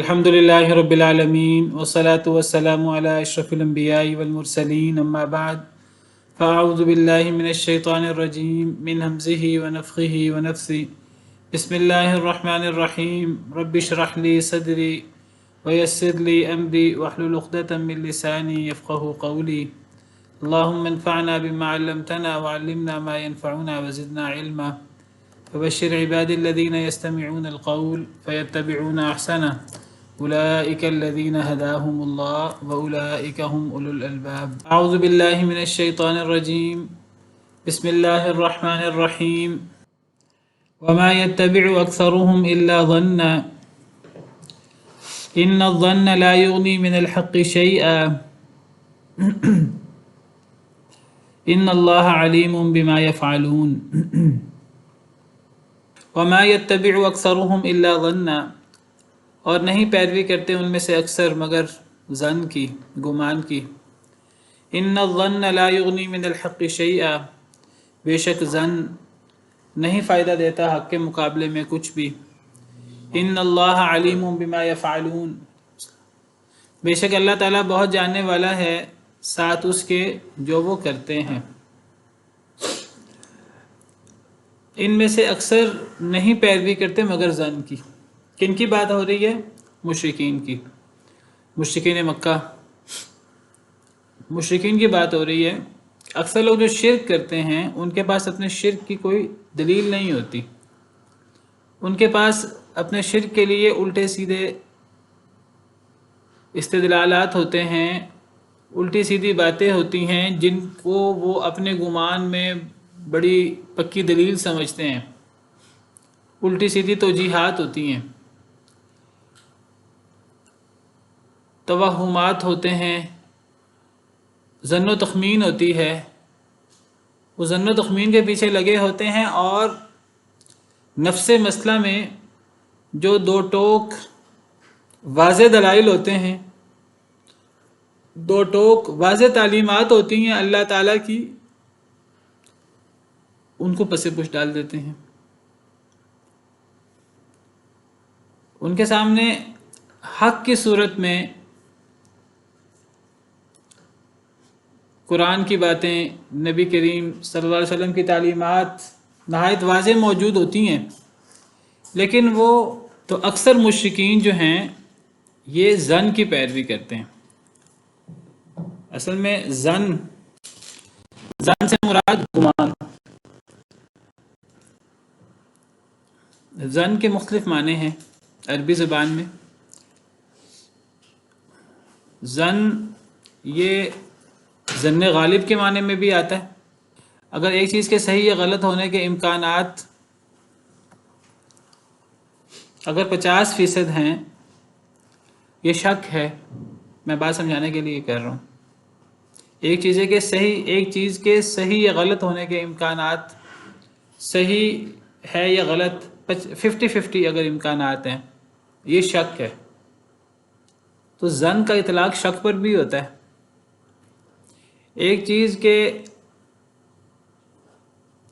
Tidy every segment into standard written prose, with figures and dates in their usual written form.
الحمد لله رب العالمين والصلاة والسلام على أشرف الأنبياء والمرسلين أما بعد فأعوذ بالله من الشيطان الرجيم من همزه ونفخه ونفثه بسم الله الرحمن الرحيم رب اشرح لي صدري ويسر لي أمري واحلل عقدة من لساني يفقه قولي اللهم انفعنا بما علمتنا وعلمنا ما ينفعنا وزدنا علما فبشر عبادي الذين يستمعون القول فيتبعون أحسنه أولئك الذين هداهم الله وأولئك هم أولو الألباب أعوذ بالله من الشيطان الرجيم بسم الله الرحمن الرحيم وما يتبع أكثرهم إلا ظنا إن الظن لا يغني من الحق شيئا إن الله عليم بما يفعلون وما يتبع أكثرهم إلا ظنا اور نہیں پیروی کرتے ان میں سے اکثر مگر ظن کی، گمان کی۔ ان الظن لا یغنی من الحق شیئا، بے شک ظن نہیں فائدہ دیتا حق کے مقابلے میں کچھ بھی۔ ان اللہ علیم بما یفعلون، بے شک اللہ تعالیٰ بہت جاننے والا ہے ساتھ اس کے جو وہ کرتے ہیں۔ ان میں سے اکثر نہیں پیروی کرتے مگر ظن کی۔ کن کی بات ہو رہی ہے؟ مشرکین کی، مشرکین مکہ، مشرکین کی بات ہو رہی ہے۔ اکثر لوگ جو شرک کرتے ہیں ان کے پاس اپنے شرک کی کوئی دلیل نہیں ہوتی، ان کے پاس اپنے شرک کے لیے الٹے سیدھے استدلالات ہوتے ہیں، الٹی سیدھی باتیں ہوتی ہیں جن کو وہ اپنے گمان میں بڑی پکی دلیل سمجھتے ہیں، الٹی سیدھی توجیحات ہوتی ہیں، توہمات ہوتے ہیں، ظن و تخمین ہوتی ہے۔ وہ ظن و تخمین کے پیچھے لگے ہوتے ہیں اور نفس مسئلہ میں جو دو ٹوک واضح دلائل ہوتے ہیں، دو ٹوک واضح تعلیمات ہوتی ہیں اللہ تعالیٰ کی، ان کو پس پش ڈال دیتے ہیں۔ ان کے سامنے حق کی صورت میں قرآن کی باتیں، نبی کریم صلی اللہ علیہ وسلم کی تعلیمات نہایت واضح موجود ہوتی ہیں، لیکن وہ تو اکثر مشرکین جو ہیں یہ ظن کی پیروی کرتے ہیں۔ اصل میں ظن سے مراد گمان۔ ظن کے مختلف معنی ہیں عربی زبان میں۔ ظن یہ ظن غالب کے معنی میں بھی آتا ہے۔ اگر ایک چیز کے صحیح یا غلط ہونے کے امکانات اگر 50% ہیں، یہ شک ہے، میں بات سمجھانے کے لیے کر رہا ہوں۔ ایک چیز کے صحیح یا غلط ہونے کے امکانات صحیح ہے یا غلط 50-50 اگر امکانات ہیں، یہ شک ہے۔ تو ظن کا اطلاق شک پر بھی ہوتا ہے۔ ایک چیز کے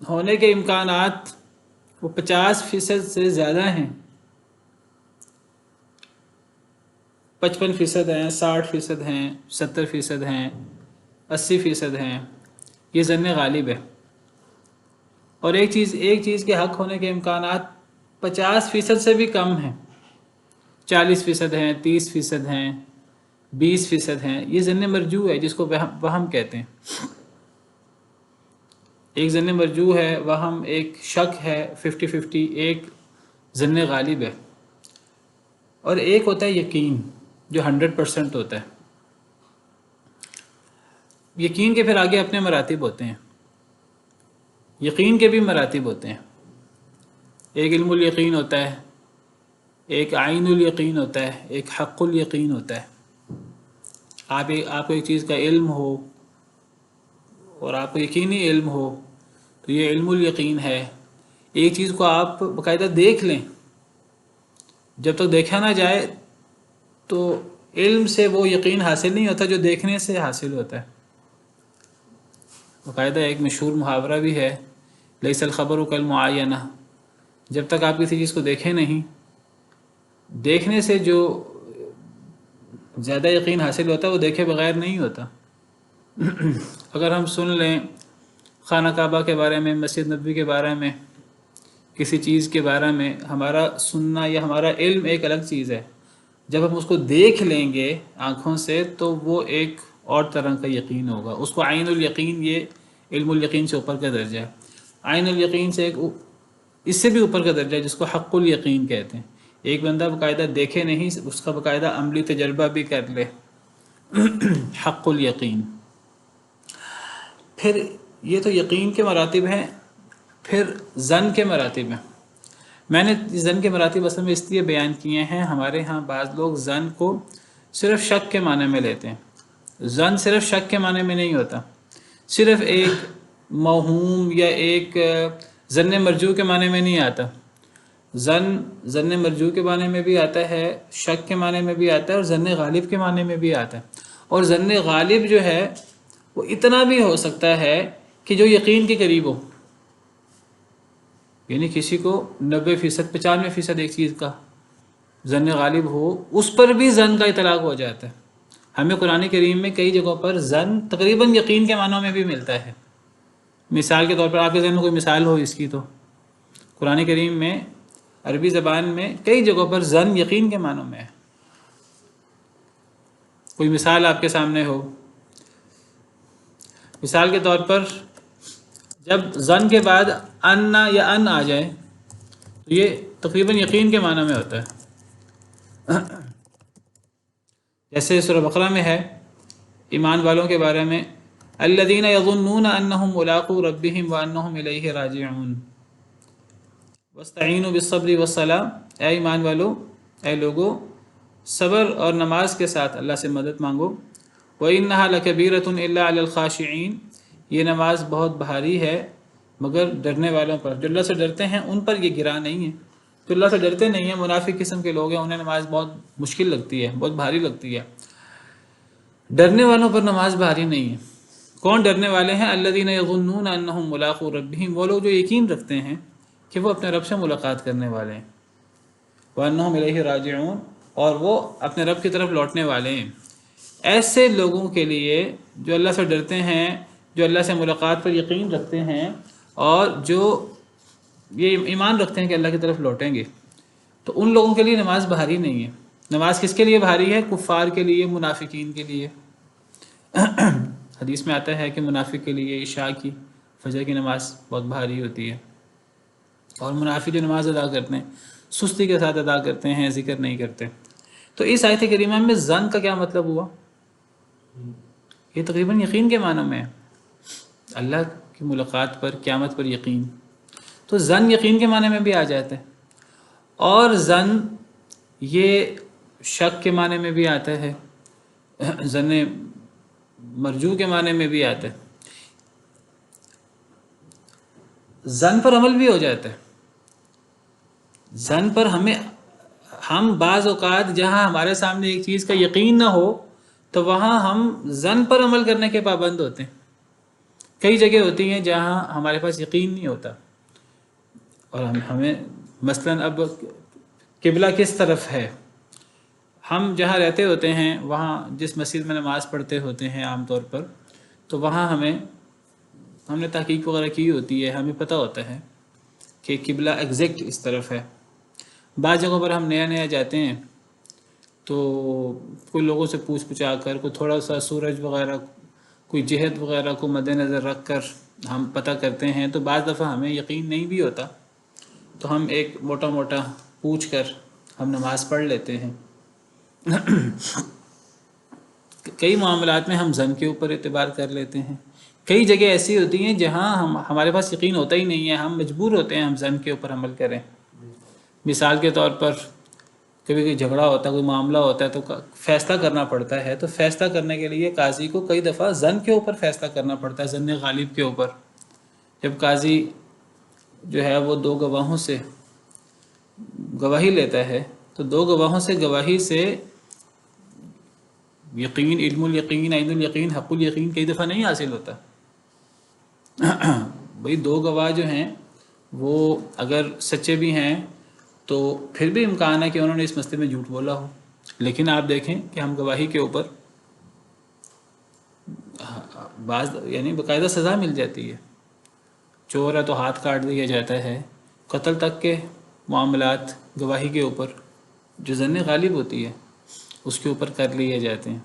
ہونے کے امکانات وہ 50% سے زیادہ ہیں، 55% ہیں، 60% ہیں، 70% ہیں، 80% ہیں، یہ ظن غالب ہے۔ اور ایک چیز کے حق ہونے کے امکانات 50% سے بھی کم ہیں، 40% ہیں، 30% ہیں، 20% ہیں، یہ ظن مرجوح ہے جس کو وہم کہتے ہیں۔ ایک ظن مرجوح ہے، وہم ایک شک ہے 50-50، ایک ظن غالب ہے۔ اور ایک ہوتا ہے یقین جو 100% ہوتا ہے۔ یقین کے پھر آگے اپنے مراتب ہوتے ہیں، یقین کے بھی مراتب ہوتے ہیں۔ ایک علم الیقین ہوتا ہے، ایک عین الیقین ہوتا ہے، ایک حق الیقین ہوتا ہے۔ آپ کو ایک چیز کا علم ہو اور آپ کو یقینی علم ہو تو یہ علم الیقین ہے۔ ایک چیز کو آپ باقاعدہ دیکھ لیں، جب تک دیکھا نہ جائے تو علم سے وہ یقین حاصل نہیں ہوتا جو دیکھنے سے حاصل ہوتا ہے۔ باقاعدہ ایک مشہور محاورہ بھی ہے، لیس الخبر کالمعاینہ، جب تک آپ کسی چیز کو دیکھیں نہیں، دیکھنے سے جو زیادہ یقین حاصل ہوتا ہے وہ دیکھے بغیر نہیں ہوتا۔ اگر ہم سن لیں خانہ کعبہ کے بارے میں، مسجد نبوی کے بارے میں، کسی چیز کے بارے میں، ہمارا سننا یا ہمارا علم ایک الگ چیز ہے، جب ہم اس کو دیکھ لیں گے آنکھوں سے تو وہ ایک اور طرح کا یقین ہوگا، اس کو عین الیقین، یہ علم الیقین سے اوپر کا درجہ ہے، عین الیقین سے اس سے بھی اوپر کا درجہ ہے جس کو حق الیقین کہتے ہیں۔ ایک بندہ باقاعدہ دیکھے نہیں، اس کا باقاعدہ عملی تجربہ بھی کر لے، حق الیقین۔ پھر یہ تو یقین کے مراتب ہیں، پھر ظن کے مراتب ہیں۔ میں نے ظن کے مراتب اصل میں اس لیے بیان کیے ہیں، ہمارے ہاں بعض لوگ ظن کو صرف شک کے معنی میں لیتے ہیں۔ ظن صرف شک کے معنی میں نہیں ہوتا، صرف ایک موہوم یا ایک ظن مرجو کے معنی میں نہیں آتا۔ ظن مرجو کے معنی میں بھی آتا ہے، شک کے معنی میں بھی آتا ہے، اور ظن غالب کے معنی میں بھی آتا ہے۔ اور ظن غالب جو ہے وہ اتنا بھی ہو سکتا ہے کہ جو یقین کے قریب ہو، یعنی کسی کو 90%، 95% ایک چیز کا ظن غالب ہو، اس پر بھی ظن کا اطلاق ہو جاتا ہے۔ ہمیں قرآن کریم میں کئی جگہوں پر ظن تقریباً یقین کے معنوں میں بھی ملتا ہے۔ مثال کے طور پر آپ کے ذہن میں کوئی مثال ہو اس کی، تو قرآن کریم میں عربی زبان میں کئی جگہوں پر ظن یقین کے معنوں میں ہے۔ کوئی مثال آپ کے سامنے ہو، مثال کے طور پر جب ظن کے بعد ان یا ان آ جائے تو یہ تقریباً یقین کے معنی میں ہوتا ہے۔ جیسے سورہ بقرہ میں ہے ایمان والوں کے بارے میں، الذین یظنون انہم ملاقو ربہم وانہم الیہ راجعون واستعینوا بالصبر والصلاۃ، اے ایمان والو، اے لوگو، صبر اور نماز کے ساتھ اللہ سے مدد مانگو۔ وَإِنَّهَا لَكَبِيرَةٌ إِلَّا عَلَى الْخَاشِعِينَ، یہ نماز بہت بھاری ہے مگر ڈرنے والوں پر، جو اللہ سے ڈرتے ہیں ان پر یہ گراں نہیں ہے۔ جو اللہ سے ڈرتے نہیں ہیں، منافق قسم کے لوگ ہیں، انہیں نماز بہت مشکل لگتی ہے، بہت بھاری لگتی ہے۔ ڈرنے والوں پر نماز بھاری نہیں ہے۔ کون ڈرنے والے ہیں؟ الذین یظنون انہم ملاقو ربہم، وہ لوگ جو یقین رکھتے ہیں کہ وہ اپنے رب سے ملاقات کرنے والے ہیں، وانہم الیہ راجعون، اور وہ اپنے رب کی طرف لوٹنے والے ہیں۔ ایسے لوگوں کے لیے جو اللہ سے ڈرتے ہیں، جو اللہ سے ملاقات پر یقین رکھتے ہیں، اور جو یہ ایمان رکھتے ہیں کہ اللہ کی طرف لوٹیں گے، تو ان لوگوں کے لیے نماز بھاری نہیں ہے۔ نماز کس کے لیے بھاری ہے؟ کفار کے لیے، منافقین کے لیے۔ حدیث میں آتا ہے کہ منافق کے لیے عشاء کی، فجر کی نماز بہت بھاری ہوتی ہے، اور منافق جو نماز ادا کرتے ہیں سستی کے ساتھ ادا کرتے ہیں، ذکر نہیں کرتے۔ تو اس آیت کریمہ میں ظن کا کیا مطلب ہوا؟ یہ تقریباً یقین کے معنی میں ہے، اللہ کی ملاقات پر، قیامت پر یقین۔ تو ظن یقین کے معنی میں بھی آ جاتا ہے، اور ظن یہ شک کے معنی میں بھی آتا ہے، ظن مرجو کے معنی میں بھی آتا ہے، ظن پر عمل بھی ہو جاتا ہے۔ ظن پر ہم بعض اوقات جہاں ہمارے سامنے ایک چیز کا یقین نہ ہو تو وہاں ہم ظن پر عمل کرنے کے پابند ہوتے ہیں۔ کئی جگہ ہوتی ہیں جہاں ہمارے پاس یقین نہیں ہوتا، اور ہمیں مثلاً اب قبلہ کس طرف ہے، ہم جہاں رہتے ہوتے ہیں وہاں جس مسجد میں نماز پڑھتے ہوتے ہیں عام طور پر، تو وہاں ہم نے تحقیق وغیرہ کی ہوتی ہے، ہمیں پتہ ہوتا ہے کہ قبلہ ایگزیکٹ اس طرف ہے۔ بعض جگہوں پر ہم نیا جاتے ہیں تو کوئی لوگوں سے پوچھ پچھا کر، کوئی تھوڑا سا سورج وغیرہ، کوئی جہت وغیرہ کو مد نظر رکھ کر ہم پتہ کرتے ہیں، تو بعض دفعہ ہمیں یقین نہیں بھی ہوتا، تو ہم ایک موٹا پوچھ کر ہم نماز پڑھ لیتے ہیں۔ کئی معاملات میں ہم ظن کے اوپر اعتبار کر لیتے ہیں۔ کئی جگہ ایسی ہوتی ہیں جہاں ہمارے پاس یقین ہوتا ہی نہیں ہے، ہم مجبور ہوتے ہیں ہم ظن کے اوپر عمل کریں۔ مثال کے طور پر کبھی کوئی جھگڑا ہوتا ہے، کوئی معاملہ ہوتا ہے، تو فیصلہ کرنا پڑتا ہے، تو فیصلہ کرنے کے لیے قاضی کو کئی دفعہ ظن کے اوپر فیصلہ کرنا پڑتا ہے، ظن غالب کے اوپر۔ جب قاضی جو ہے وہ دو گواہوں سے گواہی لیتا ہے، تو دو گواہوں سے گواہی سے یقین، علم الیقین، عین الیقین، حق الیقین کئی دفعہ نہیں حاصل ہوتا۔ بھئی دو گواہ جو ہیں وہ اگر سچے بھی ہیں تو پھر بھی امکان ہے کہ انہوں نے اس مسئلے میں جھوٹ بولا ہو، لیکن آپ دیکھیں کہ ہم گواہی کے اوپر بعض یعنی باقاعدہ سزا مل جاتی ہے. چور ہے تو ہاتھ کاٹ دیا جاتا ہے، قتل تک کے معاملات گواہی کے اوپر جو ظن غالب ہوتی ہے اس کے اوپر کر لیے جاتے ہیں.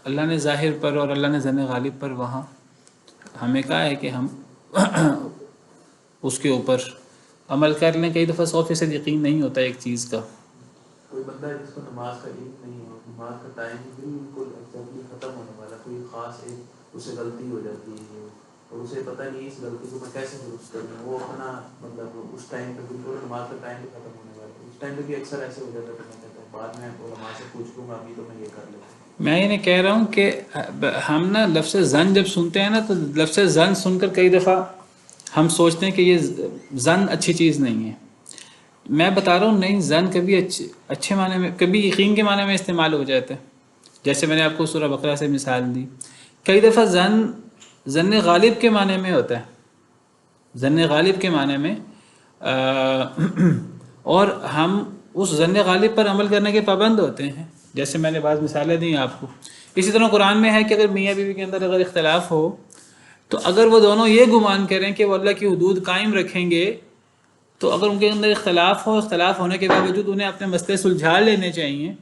اللہ نے ظاہر پر اور اللہ نے ظن غالب پر وہاں ہمیں کہا ہے کہ ہم اس کے اوپر عمل کر لیں. کئی دفعہ 100% یقین نہیں ہوتا ایک چیز کا. کوئی بندہ ہے جس کو نماز کا علم نہیں ہو، نماز کا ٹائم بالکل ایگزیکٹلی ختم ہونے والا، کوئی خاص ایک اسے غلطی ہو جاتی ہے اور اسے پتہ نہیں اس غلطی کو میں کیسے درست کروں، وہ اپنا مطلب اس ٹائم پہ بالکل نماز کا ٹائم بھی ختم ہونے والا ہے، اس ٹائم پہ بھی اکثر ایسے ہو جاتا ہے. میں کہتا ہوں بعد میں علماء سے پوچھ لوں گا، ابھی تو میں یہ کر لیتا ہوں. میں یہ نہیں کہہ رہا ہوں کہ ہم نا لفظ زن جب سنتے ہیں نا تو لفظ زن سن کر کئی دفعہ ہم سوچتے ہیں کہ یہ زن اچھی چیز نہیں ہے. میں بتا رہا ہوں نہیں، زن کبھی اچھے معنی میں، کبھی یقین کے معنی میں استعمال ہو جاتا ہے. جیسے میں نے آپ کو سورہ بقرہ سے مثال دی. کئی دفعہ ظن غالب کے معنی میں ہوتا ہے، ظن غالب کے معنی میں اور ہم اس ظن غالب پر عمل کرنے کے پابند ہوتے ہیں. جیسے میں نے بعض مثالیں دی آپ کو. اسی طرح قرآن میں ہے کہ اگر میاں بیوی کے اندر اگر اختلاف ہو تو اگر وہ دونوں یہ گمان کریں کہ وہ اللہ کی حدود قائم رکھیں گے، تو اگر ان کے اندر اختلاف ہو، اختلاف ہونے کے باوجود انہیں اپنے مسئلے سلجھا لینے چاہیے.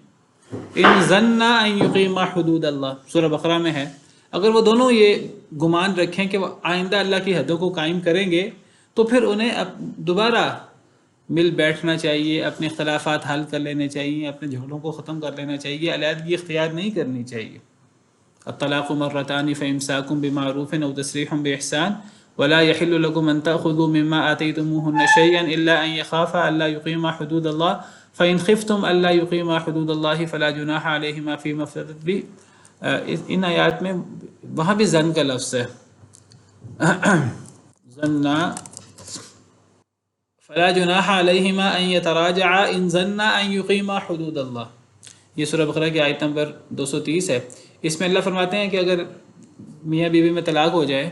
ان ظنا ان یقیما حدود اللہ، سورہ بقرہ میں ہے. اگر وہ دونوں یہ گمان رکھیں کہ وہ آئندہ اللہ کی حدوں کو قائم کریں گے تو پھر انہیں دوبارہ مل بیٹھنا چاہیے، اپنے اختلافات حل کر لینے چاہیے، اپنے جھگڑوں کو ختم کر لینا چاہیے، علیحدگی اختیار نہیں کرنی چاہیے. الطلاق مرتان فامساک بمعروف او تسریح باحسان ولا يحل لكم ان تاخذوا مما اتيتموهن شيئا الا ان يخافا الا يقيما حدود الله فان خفتم الا يقيما حدود الله فلا جناح عليهما فيما افتدت به. ان آیات میں وہاں بھی زن کا لفظ ہے، زنا فلا جناح علیہما ان یتراجعا ان ظنا ان یقیما حدود اللہ. یہ سورہ بقرہ کی آیت نمبر 230 ہے. اس میں اللہ فرماتے ہیں کہ اگر میاں بیوی میں طلاق ہو جائے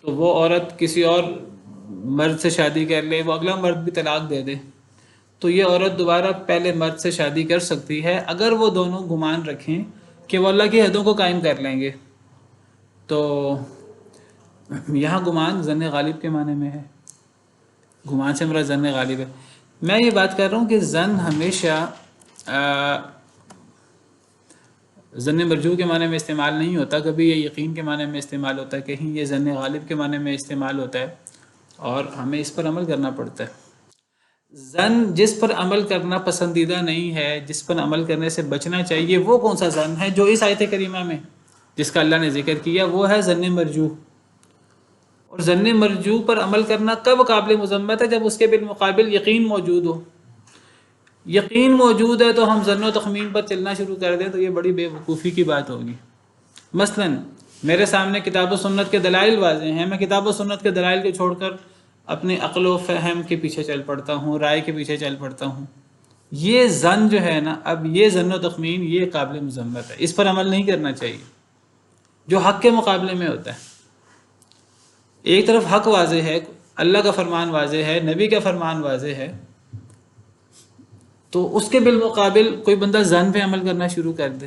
تو وہ عورت کسی اور مرد سے شادی کر لے، وہ اگلا مرد بھی طلاق دے دے، تو یہ عورت دوبارہ پہلے مرد سے شادی کر سکتی ہے اگر وہ دونوں گمان رکھیں کہ وہ اللہ کی حدوں کو قائم کر لیں گے. تو یہاں گمان ظن غالب کے معنی میں ہے، گمان سے مراد ظن غالب ہے. میں یہ بات کر رہا ہوں کہ ظن ہمیشہ ظن مرجو کے معنی میں استعمال نہیں ہوتا، کبھی یہ یقین کے معنی میں استعمال ہوتا ہے، کہیں یہ ظن غالب کے معنی میں استعمال ہوتا ہے اور ہمیں اس پر عمل کرنا پڑتا ہے. ظن جس پر عمل کرنا پسندیدہ نہیں ہے، جس پر عمل کرنے سے بچنا چاہیے، وہ کون سا ظن ہے؟ جو اس آیت کریمہ میں جس کا اللہ نے ذکر کیا وہ ہے ظن مرجو. اور ظن مرجو پر عمل کرنا کب قابل مذمت ہے؟ جب اس کے بالمقابل یقین موجود ہو. یقین موجود ہے تو ہم ظن و تخمین پر چلنا شروع کر دیں تو یہ بڑی بے وقوفی کی بات ہوگی. مثلا میرے سامنے کتاب و سنت کے دلائل واضح ہیں، میں کتاب و سنت کے دلائل کو چھوڑ کر اپنے عقل و فہم کے پیچھے چل پڑتا ہوں، رائے کے پیچھے چل پڑتا ہوں. یہ ظن جو ہے نا، اب یہ ظن و تخمین یہ قابل مذمت ہے، اس پر عمل نہیں کرنا چاہیے جو حق کے مقابلے میں ہوتا ہے. ایک طرف حق واضح ہے، اللہ کا فرمان واضح ہے، نبی کا فرمان واضح ہے، تو اس کے بالمقابل کوئی بندہ ظن پہ عمل کرنا شروع کر دے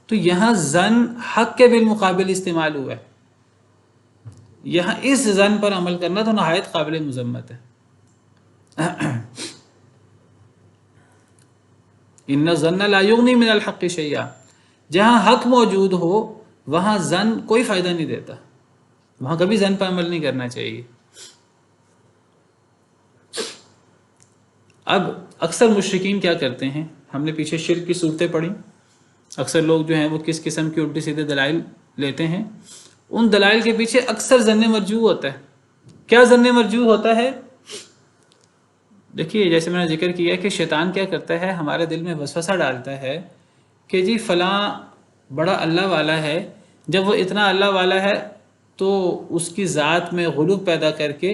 تو یہاں ظن حق کے بالمقابل استعمال ہوا ہے. یہاں اس ظن پر عمل کرنا تو نہایت قابل مذمت ہے. ان الظن لا یغنی من الحق شیئا، جہاں حق موجود ہو وہاں ظن کوئی فائدہ نہیں دیتا، وہاں کبھی ظن پر عمل نہیں کرنا چاہیے. اب اکثر مشرکین کیا کرتے ہیں، ہم نے پیچھے شرک کی صورتیں پڑھی، اکثر لوگ جو ہیں وہ کس قسم کی الٹے سیدھے دلائل لیتے ہیں، ان دلائل کے پیچھے اکثر ظن مرجو ہوتا ہے. کیا ظن مرجو ہوتا ہے؟ دیکھیے جیسے میں نے ذکر کیا کہ شیطان کیا کرتا ہے، ہمارے دل میں وسوسہ ڈالتا ہے کہ جی فلاں بڑا اللہ والا ہے، جب وہ اتنا اللہ والا ہے تو اس کی ذات میں غلو پیدا کر کے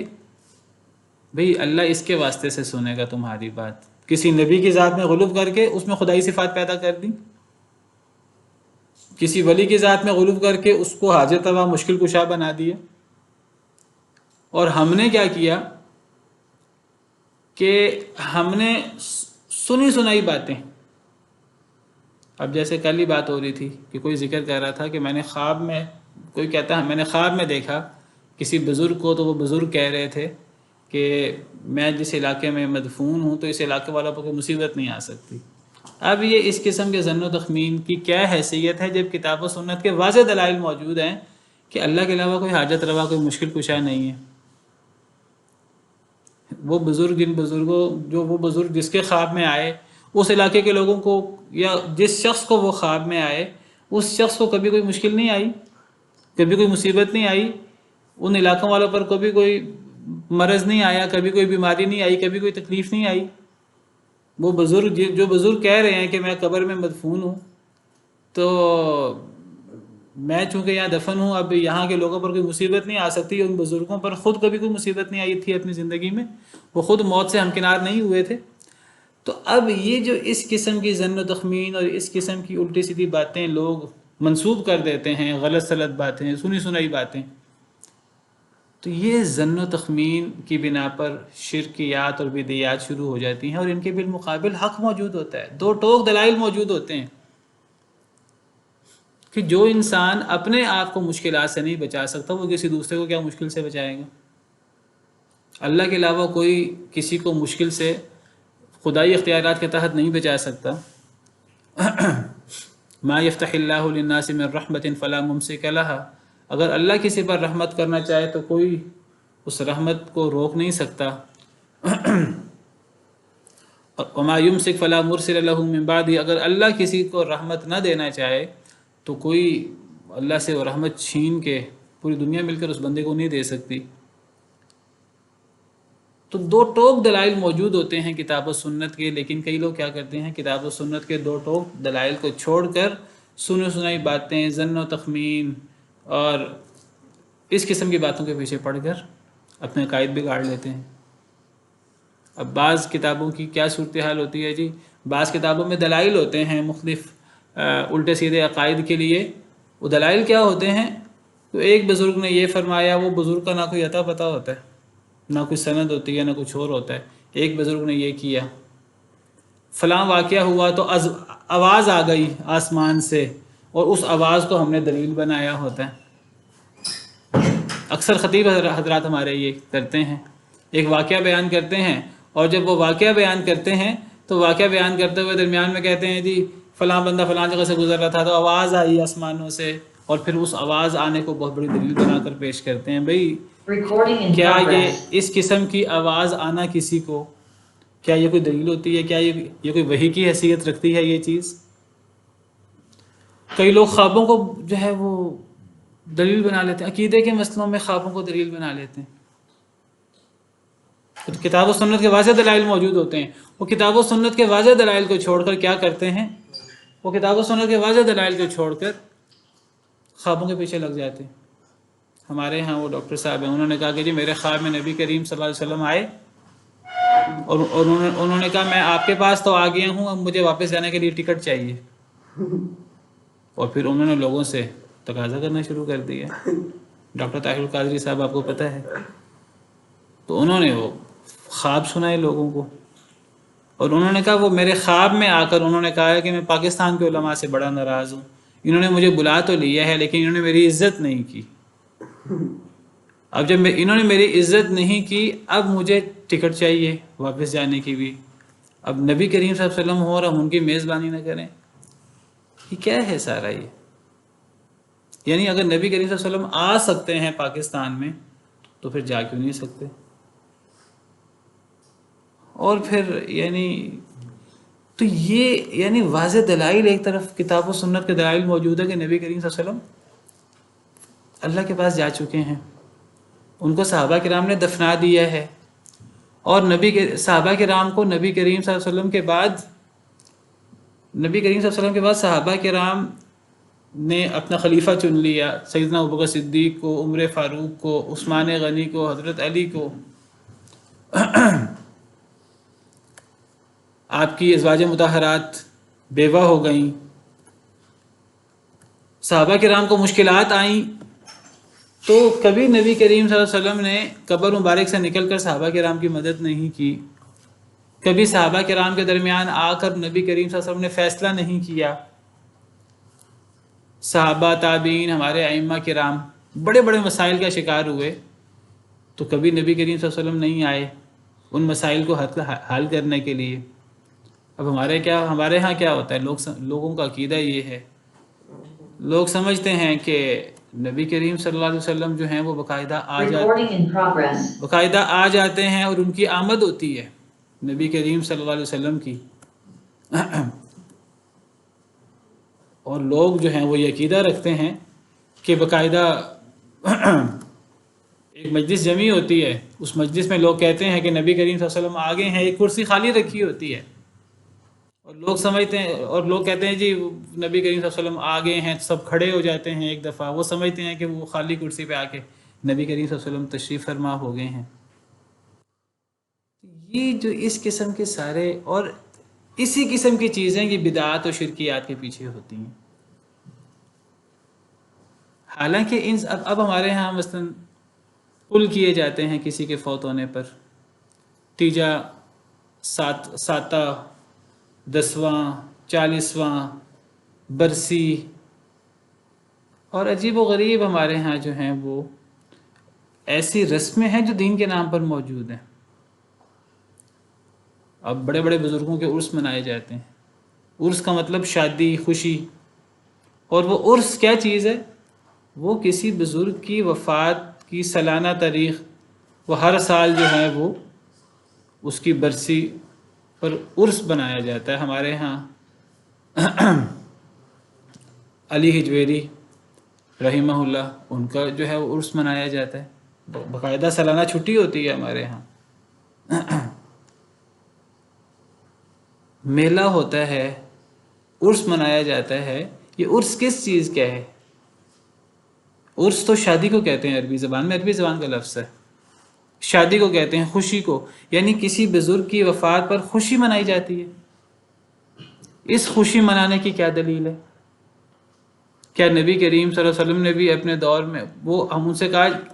بھئی اللہ اس کے واسطے سے سنے گا تمہاری بات. کسی نبی کی ذات میں غلو کر کے اس میں خدائی صفات پیدا کر دی، کسی ولی کی ذات میں غلو کر کے اس کو حاجت روا مشکل کشا بنا دیا. اور ہم نے کیا کیا کہ ہم نے سنی سنائی باتیں اب جیسے کل ہی بات ہو رہی تھی کہ کوئی ذکر کر رہا تھا کہ میں نے خواب میں، کوئی کہتا ہے میں نے خواب میں دیکھا کسی بزرگ کو، تو وہ بزرگ کہہ رہے تھے کہ میں جس علاقے میں مدفون ہوں تو اس علاقے والوں پر کوئی مصیبت نہیں آ سکتی۔ اب یہ اس قسم کے ظن و تخمین کی کیا حیثیت ہے جب کتاب و سنت کے واضح دلائل موجود ہیں کہ اللہ کے علاوہ کوئی حاجت روا، کوئی مشکل کشا نہیں ہے۔ وہ بزرگ، جن بزرگوں، جو وہ بزرگ جس کے خواب میں آئے، اس علاقے کے لوگوں کو یا جس شخص کو وہ خواب میں آئے، اس شخص کو کبھی کوئی مشکل نہیں آئی، کبھی کوئی مصیبت نہیں آئی، ان علاقوں والوں پر کبھی کوئی مرض نہیں آیا، کبھی کوئی بیماری نہیں آئی، کبھی کوئی تکلیف نہیں آئی۔ وہ بزرگ، جو بزرگ کہہ رہے ہیں کہ میں قبر میں مدفون ہوں، تو میں چونکہ یہاں دفن ہوں، اب یہاں کے لوگوں پر کوئی مصیبت نہیں آ سکتی۔ ان بزرگوں پر خود کبھی کوئی مصیبت نہیں آئی تھی اپنی زندگی میں، وہ خود موت سے ہمکنار نہیں ہوئے تھے۔ تو اب یہ جو اس قسم کی ظن و تخمین اور اس قسم کی الٹی سیدھی باتیں لوگ منسوب کر دیتے ہیں، غلط سلط باتیں، سنی سنائی باتیں، تو یہ ظن و تخمین کی بنا پر شرکیات اور بدعیات شروع ہو جاتی ہیں، اور ان کے بالمقابل حق موجود ہوتا ہے، دو ٹوک دلائل موجود ہوتے ہیں کہ جو انسان اپنے آپ کو مشکلات سے نہیں بچا سکتا، وہ کسی دوسرے کو کیا مشکل سے بچائے گا؟ اللہ کے علاوہ کوئی کسی کو مشکل سے خدائی اختیارات کے تحت نہیں بچا سکتا۔ ما یفتح اللہ للناس من رحمت فلا ممسک لہا، اگر اللہ کسی پر رحمت کرنا چاہے تو کوئی اس رحمت کو روک نہیں سکتا۔ وما یمسک فلا مرسل لہ من بعدہ، اگر اللہ کسی کو رحمت نہ دینا چاہے تو کوئی اللہ سے وہ رحمت چھین کے پوری دنیا مل کر اس بندے کو نہیں دے سکتی۔ تو دو ٹوک دلائل موجود ہوتے ہیں کتاب و سنت کے، لیکن کئی لوگ کیا کرتے ہیں، کتاب و سنت کے دو ٹوک دلائل کو چھوڑ کر سنی سنائی باتیں، ظن و تخمین اور اس قسم کی باتوں کے پیچھے پڑھ کر اپنے عقائد بگاڑ لیتے ہیں۔ اب بعض کتابوں کی کیا صورتحال ہوتی ہے جی، بعض کتابوں میں دلائل ہوتے ہیں مختلف الٹے سیدھے عقائد کے لیے۔ وہ دلائل کیا ہوتے ہیں؟ تو ایک بزرگ نے یہ فرمایا، وہ بزرگ کا نہ کوئی عطا پتہ ہوتا ہے، نہ کوئی سند ہوتی ہے، نہ کچھ اور ہوتا ہے۔ ایک بزرگ نے یہ کیا، فلاں واقعہ ہوا تو آواز آ گئی آسمان سے، اور اس آواز کو ہم نے دلیل بنایا ہوتا ہے۔ اکثر خطیب حضرات ہمارے یہ کرتے ہیں، ایک واقعہ بیان کرتے ہیں، اور جب وہ واقعہ بیان کرتے ہیں تو واقعہ بیان کرتے ہوئے درمیان میں کہتے ہیں جی فلاں بندہ فلاں جگہ سے گزر رہا تھا تو آواز آئی آسمانوں سے، اور پھر اس آواز آنے کو بہت بڑی دلیل بنا کر پیش کرتے ہیں۔ بھئی کیا یہ اس قسم کی آواز آنا کسی کو، کیا یہ کوئی دلیل ہوتی ہے؟ کیا یہ کوئی وحی کی حیثیت رکھتی ہے یہ چیز؟ کئی لوگ خوابوں کو جو ہے وہ دلیل بنا لیتے ہیں، عقیدے کے مسئلوں میں خوابوں کو دلیل بنا لیتے ہیں۔ تو کتاب و سنت کے واضح دلائل موجود ہوتے ہیں، وہ کتاب و سنت کے واضح دلائل کو چھوڑ کر کیا کرتے ہیں؟ وہ کتاب و سنت کے واضح دلائل کو چھوڑ کر خوابوں کے پیچھے لگ جاتے ہیں۔ ہمارے ہاں وہ ڈاکٹر صاحب ہیں، انہوں نے کہا کہ جی میرے خواب میں نبی کریم صلی اللہ علیہ وسلم آئے، اور انہوں نے کہا میں آپ کے پاس تو آ گیا ہوں، اب مجھے واپس جانے کے لیے ٹکٹ چاہیے۔ اور پھر انہوں نے لوگوں سے تقاضا کرنا شروع کر دیا۔ ڈاکٹر طاہر القادری صاحب آپ کو پتہ ہے، تو انہوں نے وہ خواب سنائے لوگوں کو، اور انہوں نے کہا وہ میرے خواب میں آ کر انہوں نے کہا کہ میں پاکستان کے علماء سے بڑا ناراض ہوں، انہوں نے مجھے بلا تو لیا ہے لیکن انہوں نے میری عزت نہیں کی۔ اب جب انہوں نے میری عزت نہیں کی، اب مجھے ٹکٹ چاہیے واپس جانے کی بھی۔ اب نبی کریم صلی اللہ علیہ وسلم ہو اور ہم ان کی میزبانی نہ کریں، یہ کیا ہے سارا؟ یہ یعنی اگر نبی کریم صلی اللہ علیہ وسلم آ سکتے ہیں پاکستان میں تو پھر جا کیوں نہیں سکتے؟ اور پھر تو یہ واضح دلائل، ایک طرف کتاب و سنت کے دلائل موجود ہے کہ نبی کریم صلی اللہ علیہ وسلم اللہ کے پاس جا چکے ہیں، ان کو صحابہ کرام نے دفنا دیا ہے، اور صحابہ کرام کو نبی کریم صلی اللہ علیہ وسلم کے بعد صحابہ کرام نے اپنا خلیفہ چن لیا، سیدنا ابوبکر صدیق کو، عمر فاروق کو، عثمان غنی کو، حضرت علی کو۔ آپ کی ازواج مطہرات بیوہ ہو گئیں، صحابہ کرام کو مشکلات آئیں، تو کبھی نبی کریم صلی اللہ علیہ وسلم نے قبر مبارک سے نکل کر صحابہ کرام کی مدد نہیں کی، کبھی صحابہ کرام کے درمیان آ کر نبی کریم صلی اللہ علیہ وسلم نے فیصلہ نہیں کیا، صحابہ تابعین ہمارے ائمہ کرام بڑے بڑے مسائل کا شکار ہوئے تو کبھی نبی کریم صلی اللہ علیہ وسلم نہیں آئے ان مسائل کو حل کرنے کے لیے۔ اب ہمارے ہاں کیا ہوتا ہے، لوگوں کا عقیدہ یہ ہے، لوگ سمجھتے ہیں کہ نبی کریم صلی اللہ علیہ وسلم جو ہیں وہ باقاعدہ آ جاتے ہیں اور ان کی آمد ہوتی ہے نبی کریم صلی اللہ علیہ وسلم کی، اور لوگ جو ہیں وہ یہ عقیدہ رکھتے ہیں کہ باقاعدہ ایک مجلس جمعی ہوتی ہے، اس مجلس میں لوگ کہتے ہیں کہ نبی کریم صلی اللہ علیہ وسلم آ گئے ہیں، ایک کرسی خالی رکھی ہوتی ہے اور لوگ سمجھتے ہیں اور لوگ کہتے ہیں جی نبی کریم صلی اللہ علیہ وسلم آ گئے ہیں، سب کھڑے ہو جاتے ہیں ایک دفعہ، وہ سمجھتے ہیں کہ وہ خالی کرسی پہ آ کے نبی کریم صلی اللہ علیہ وسلم تشریف فرما ہو گئے ہیں۔ یہ جو اس قسم کے سارے اور اسی قسم کی چیزیں یہ بدعات اور شرکیات کے پیچھے ہوتی ہیں۔ حالانکہ اب ہمارے ہاں مثلاً پل کیے جاتے ہیں کسی کے فوت ہونے پر، تیجا، ساتہ، 10واں، 40واں برسی، اور عجیب و غریب ہمارے ہاں جو ہیں وہ ایسی رسمیں ہیں جو دین کے نام پر موجود ہیں۔ اب بڑے بڑے بزرگوں کے عرس منائے جاتے ہیں، عرس کا مطلب شادی، خوشی، اور وہ عرس کیا چیز ہے، وہ کسی بزرگ کی وفات کی سالانہ تاریخ، وہ ہر سال جو ہے وہ اس کی برسی پر عرس بنایا جاتا ہے۔ ہمارے ہاں علی حجویری رحمہ اللہ ان کا جو ہے وہ عرس منایا جاتا ہے، باقاعدہ سالانہ چھٹی ہوتی ہے ہمارے ہاں، میلہ ہوتا ہے، عرس منایا جاتا ہے۔ یہ عرس کس چیز کا ہے؟ عرس تو شادی کو کہتے ہیں، عربی زبان میں، عربی زبان کا لفظ ہے، شادی کو کہتے ہیں، خوشی کو، یعنی کسی بزرگ کی وفات پر خوشی منائی جاتی ہے۔ اس خوشی منانے کی کیا دلیل ہے؟ کیا نبی کریم صلی اللہ علیہ وسلم نے بھی اپنے دور میں، وہ ہم ان سے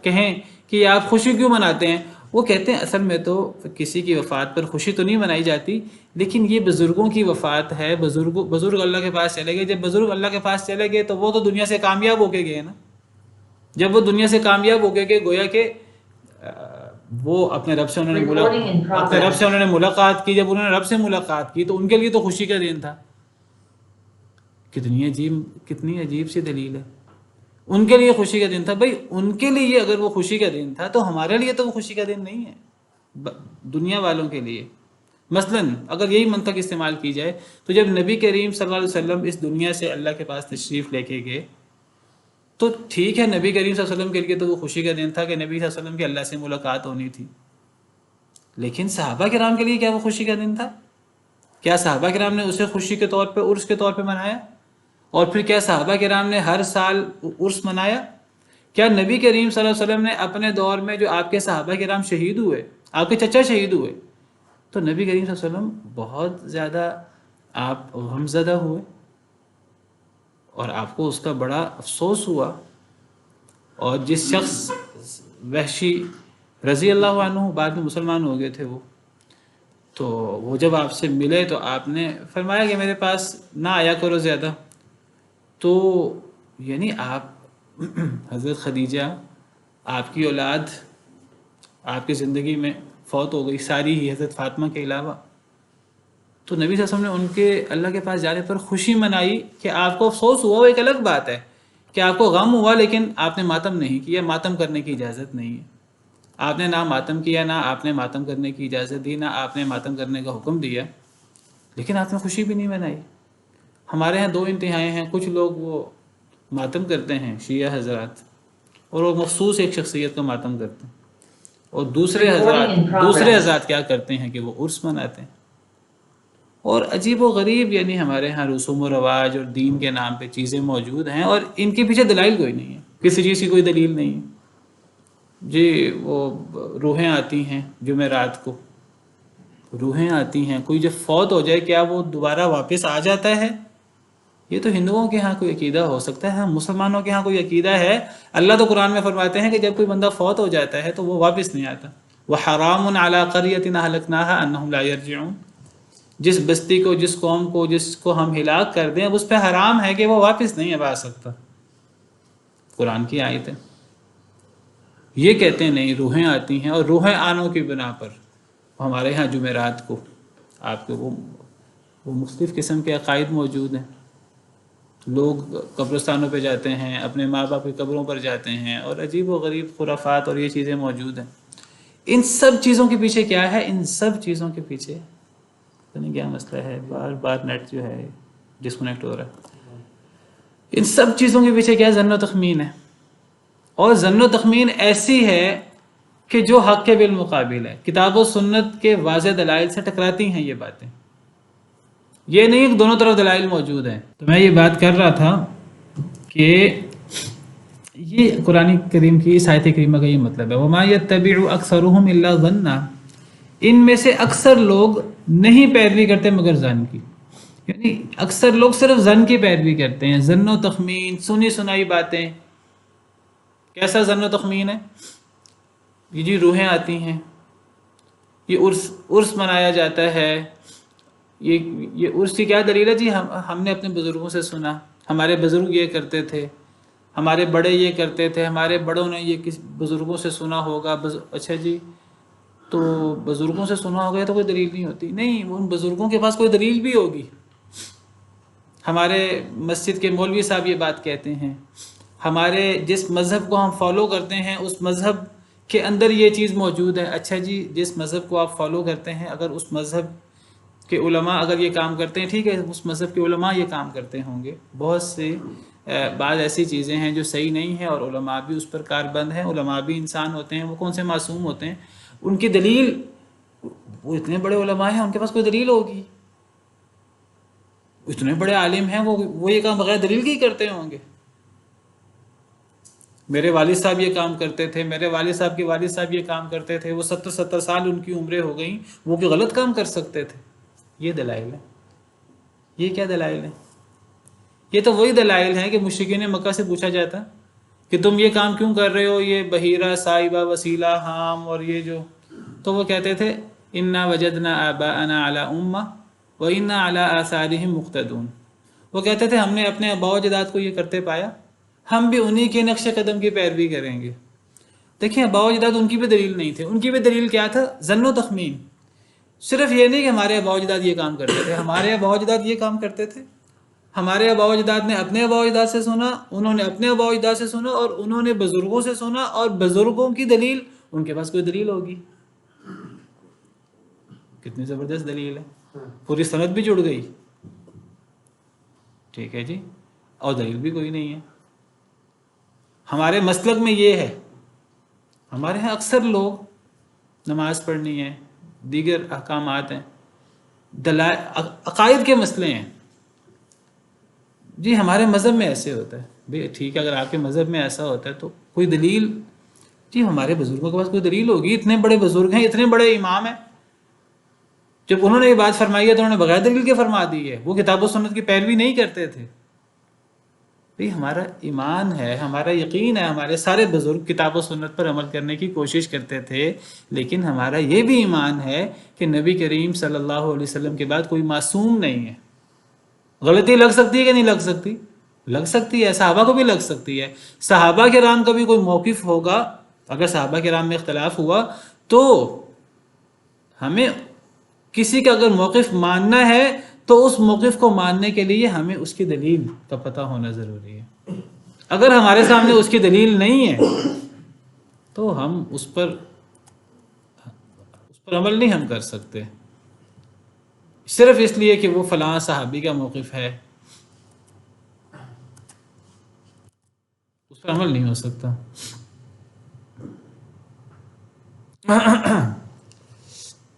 کہیں کہ آپ خوشی کیوں مناتے ہیں، وہ کہتے ہیں اصل میں تو کسی کی وفات پر خوشی تو نہیں منائی جاتی، لیکن یہ بزرگوں کی وفات ہے، بزرگ اللہ کے پاس چلے گئے، جب بزرگ اللہ کے پاس چلے گئے تو وہ تو دنیا سے کامیاب ہو کے گئے نا، جب وہ دنیا سے کامیاب ہو کے گئے گویا کہ وہ اپنے رب سے انہوں نے ملاقات کی، جب انہوں نے رب سے ملاقات کی تو ان کے لیے تو خوشی کا دن تھا۔ کتنی عجیب سی دلیل ہے، ان کے لیے خوشی کا دن تھا۔ بھائی ان کے لیے اگر وہ خوشی کا دن تھا تو ہمارے لیے تو وہ خوشی کا دن نہیں ہے، دنیا والوں کے لیے۔ مثلاً اگر یہی منطق استعمال کی جائے تو جب نبی کریم صلی اللہ علیہ وسلم اس دنیا سے اللہ کے پاس تشریف لے کے گئے تو ٹھیک ہے، نبی کریم صلی اللہ علیہ وسلم کے لیے تو وہ خوشی کا دن تھا کہ نبی صلی اللہ علیہ وسلم کی اللہ سے ملاقات ہونی تھی، لیکن صحابہ کرام کے لیے کیا وہ خوشی کا دن تھا؟ کیا صحابہ کرام نے اسے خوشی کے طور پہ، عرس کے طور پہ منایا؟ اور پھر کیا صحابہ کرام نے ہر سال عرس منایا؟ کیا نبی کریم صلی اللہ علیہ وسلم نے اپنے دور میں جو آپ کے صحابہ کرام شہید ہوئے، آپ کے چچا شہید ہوئے، تو نبی کریم صلی اللہ علیہ وسلم بہت زیادہ آپ غمزدہ ہوئے اور آپ کو اس کا بڑا افسوس ہوا؟ اور جس شخص وحشی رضی اللہ عنہ بعد میں مسلمان ہو گئے تھے، وہ جب آپ سے ملے تو آپ نے فرمایا کہ میرے پاس نہ آیا کرو زیادہ، تو یعنی آپ حضرت خدیجہ، آپ کی اولاد آپ کی زندگی میں فوت ہو گئی ساری ہی، حضرت فاطمہ کے علاوہ، تو نبی صلی اللہ علیہ وسلم نے ان کے اللہ کے پاس جانے پر خوشی منائی کہ آپ کو افسوس ہوا، وہ ایک الگ بات ہے کہ آپ کو غم ہوا، لیکن آپ نے ماتم نہیں کیا، ماتم کرنے کی اجازت نہیں ہے، آپ نے نہ ماتم کیا، نہ آپ نے ماتم کرنے کی اجازت دی، نہ آپ نے ماتم کرنے کا حکم دیا، لیکن آپ نے خوشی بھی نہیں منائی۔ ہمارے ہاں دو انتہائیں ہیں، کچھ لوگ وہ ماتم کرتے ہیں شیعہ حضرات، اور وہ مخصوص ایک شخصیت کا ماتم کرتے ہیں، اور دوسرے حضرات کیا کرتے ہیں کہ وہ عرس مناتے ہیں، اور عجیب و غریب یعنی ہمارے ہاں رسوم و رواج اور دین کے نام پہ چیزیں موجود ہیں اور ان کے پیچھے دلائل کوئی نہیں ہے، کسی چیز کی کوئی دلیل نہیں ہے۔ جی وہ روحیں آتی ہیں جمعرات کو، روحیں آتی ہیں، کوئی جب فوت ہو جائے کیا وہ دوبارہ واپس آ جاتا ہے؟ یہ تو ہندوؤں کے ہاں کوئی عقیدہ ہو سکتا ہے، ہم مسلمانوں کے ہاں کوئی عقیدہ ہے؟ اللہ تو قرآن میں فرماتے ہیں کہ جب کوئی بندہ فوت ہو جاتا ہے تو وہ واپس نہیں آتا، وَحَرَامٌ عَلَىٰ قَرْيَةٍ أَهْلَكْنَاهَا أَنَّهُمْ لَا يَرْجِعُونَ۔ جس بستی کو، جس قوم کو، جس کو ہم ہلاک کر دیں، اب اس پہ حرام ہے کہ وہ واپس نہیں اب آ سکتا. قرآن کی آیت ہے. یہ کہتے ہیں نہیں، روحیں آتی ہیں، اور روحیں آنوں کی بنا پر ہمارے ہاں جمعرات کو آپ کے وہ مختلف قسم کے عقائد موجود ہیں. لوگ قبرستانوں پہ جاتے ہیں، اپنے ماں باپ کی قبروں پر جاتے ہیں، اور عجیب و غریب خرافات اور یہ چیزیں موجود ہیں. ان سب چیزوں کے پیچھے کیا ہے؟ ان سب چیزوں کے پیچھے پتہ نہیں کیا مسئلہ ہے، بار بار نیٹ جو ہے ڈسکنیکٹ ہو رہا ہے. ان سب چیزوں کے پیچھے کیا ظن و تخمین ہے. اور ظن و تخمین ایسی ہے کہ جو حق کے بالمقابل ہے. کتاب و سنت کے واضح دلائل سے ٹکراتی ہیں یہ باتیں. یہ نہیں کہ دونوں طرف دلائل موجود ہیں. تو میں یہ بات کر رہا تھا کہ یہ قرآن کریم کی اس آیت کریمہ کا یہ مطلب ہے وَمَا يَتَّبِعُ أَكْثَرُهُمْ إِلَّا ظَنًّا. ان میں سے اکثر لوگ نہیں پیروی کرتے مگر ظن کی. یعنی اکثر لوگ صرف ظن کی پیروی کرتے ہیں، ظن و تخمین، سنی سنائی باتیں. کیسا ظن و تخمین ہے؟ یہ جی روحیں آتی ہیں، یہ عرس منایا جاتا ہے. یہ عرس کی کیا دلیل ہے؟ جی ہم نے اپنے بزرگوں سے سنا، ہمارے بزرگ یہ کرتے تھے، ہمارے بڑے یہ کرتے تھے، ہمارے بڑوں نے یہ کس بزرگوں سے سنا ہوگا. اچھا جی، تو بزرگوں سے سنا ہوگا تو کوئی دلیل نہیں ہوتی. نہیں، ان بزرگوں کے پاس کوئی دلیل بھی ہوگی. ہمارے مسجد کے مولوی صاحب یہ بات کہتے ہیں، ہمارے جس مذہب کو ہم فالو کرتے ہیں اس مذہب کے اندر یہ چیز موجود ہے. اچھا جی، جس مذہب کو آپ فالو کرتے ہیں اگر اس مذہب کے علماء اگر یہ کام کرتے ہیں، ٹھیک ہے، اس مذہب کے علماء یہ کام کرتے ہوں گے. بہت سی بعض ایسی چیزیں ہیں جو صحیح نہیں ہیں اور علماء بھی اس پر کاربند ہیں. علماء بھی انسان ہوتے ہیں، وہ کون سے معصوم ہوتے ہیں. ان کی دلیل، وہ اتنے بڑے علماء ہیں، ان کے پاس کوئی دلیل ہوگی. اتنے بڑے عالم ہیں، وہ یہ کام بغیر دلیل کے ہی کرتے ہوں گے. میرے والد صاحب یہ کام کرتے تھے، میرے والد صاحب کے والد صاحب یہ کام کرتے تھے، وہ 70 سال ان کی عمریں ہو گئیں، وہ بھی غلط کام کر سکتے تھے. یہ دلائل ہیں. یہ کیا دلائل ہیں؟ یہ تو وہی دلائل ہیں کہ مشرکین مکہ سے پوچھا جاتا کہ تم یہ کام کیوں کر رہے ہو، یہ بحیرہ، صائبہ، وسیلہ، حام، اور یہ جو، تو وہ کہتے تھے انا وجدنا آباءنا علی امہ وانا علی آثارہم مقتدون. وہ کہتے تھے ہم نے اپنے آباء و اجداد کو یہ کرتے پایا، ہم بھی انہی کے نقش قدم کی پیروی کریں گے. دیکھیں، آباء و اجداد ان کی بھی دلیل نہیں تھے. ان کی بھی دلیل کیا تھا؟ ظن و تخمین. صرف یہ نہیں کہ ہمارے آباء و اجداد یہ کام کرتے تھے، ہمارے آباء و اجداد یہ کام کرتے تھے. ہمارے آباء و اجداد نے اپنے آباء و اجداد سے سنا، انہوں نے اپنے آباء و اجداد سے سنا، اور انہوں نے بزرگوں سے سنا، اور بزرگوں کی دلیل، ان کے پاس کوئی دلیل ہوگی. کتنی زبردست دلیل ہے، پوری سند بھی جڑ گئی. ٹھیک ہے جی، اور دلیل بھی کوئی نہیں ہے. ہمارے مسلک میں یہ ہے، ہمارے ہاں اکثر لوگ نماز پڑھنی ہے، دیگر احکامات ہیں، عقائد کے مسئلے ہیں. جی ہمارے مذہب میں ایسے ہوتا ہے. بھئی ٹھیک ہے، اگر آپ کے مذہب میں ایسا ہوتا ہے تو کوئی دلیل، جی ہمارے بزرگوں کے پاس کوئی دلیل ہوگی. اتنے بڑے بزرگ ہیں، اتنے بڑے امام ہیں، جب انہوں نے یہ بات فرمائی ہے تو انہوں نے بغیر دلیل کے فرما دی ہے. وہ کتاب و سنت کی پیروی نہیں کرتے تھے. بھئی ہمارا ایمان ہے، ہمارا یقین ہے، ہمارے سارے بزرگ کتاب و سنت پر عمل کرنے کی کوشش کرتے تھے، لیکن ہمارا یہ بھی ایمان ہے کہ نبی کریم صلی اللہ علیہ وسلم کے بعد کوئی معصوم نہیں ہے. غلطی لگ سکتی ہے کہ نہیں لگ سکتی؟ لگ سکتی ہے. صحابہ کو بھی لگ سکتی ہے. صحابہ کرام کا بھی کوئی موقف ہوگا. اگر صحابہ کرام میں اختلاف ہوا تو ہمیں کسی کا اگر موقف ماننا ہے تو اس موقف کو ماننے کے لیے ہمیں اس کی دلیل کا پتہ ہونا ضروری ہے. اگر ہمارے سامنے اس کی دلیل نہیں ہے تو ہم اس پر عمل نہیں ہم کر سکتے، صرف اس لیے کہ وہ فلاں صحابی کا موقف ہے، اس پر عمل نہیں ہو سکتا.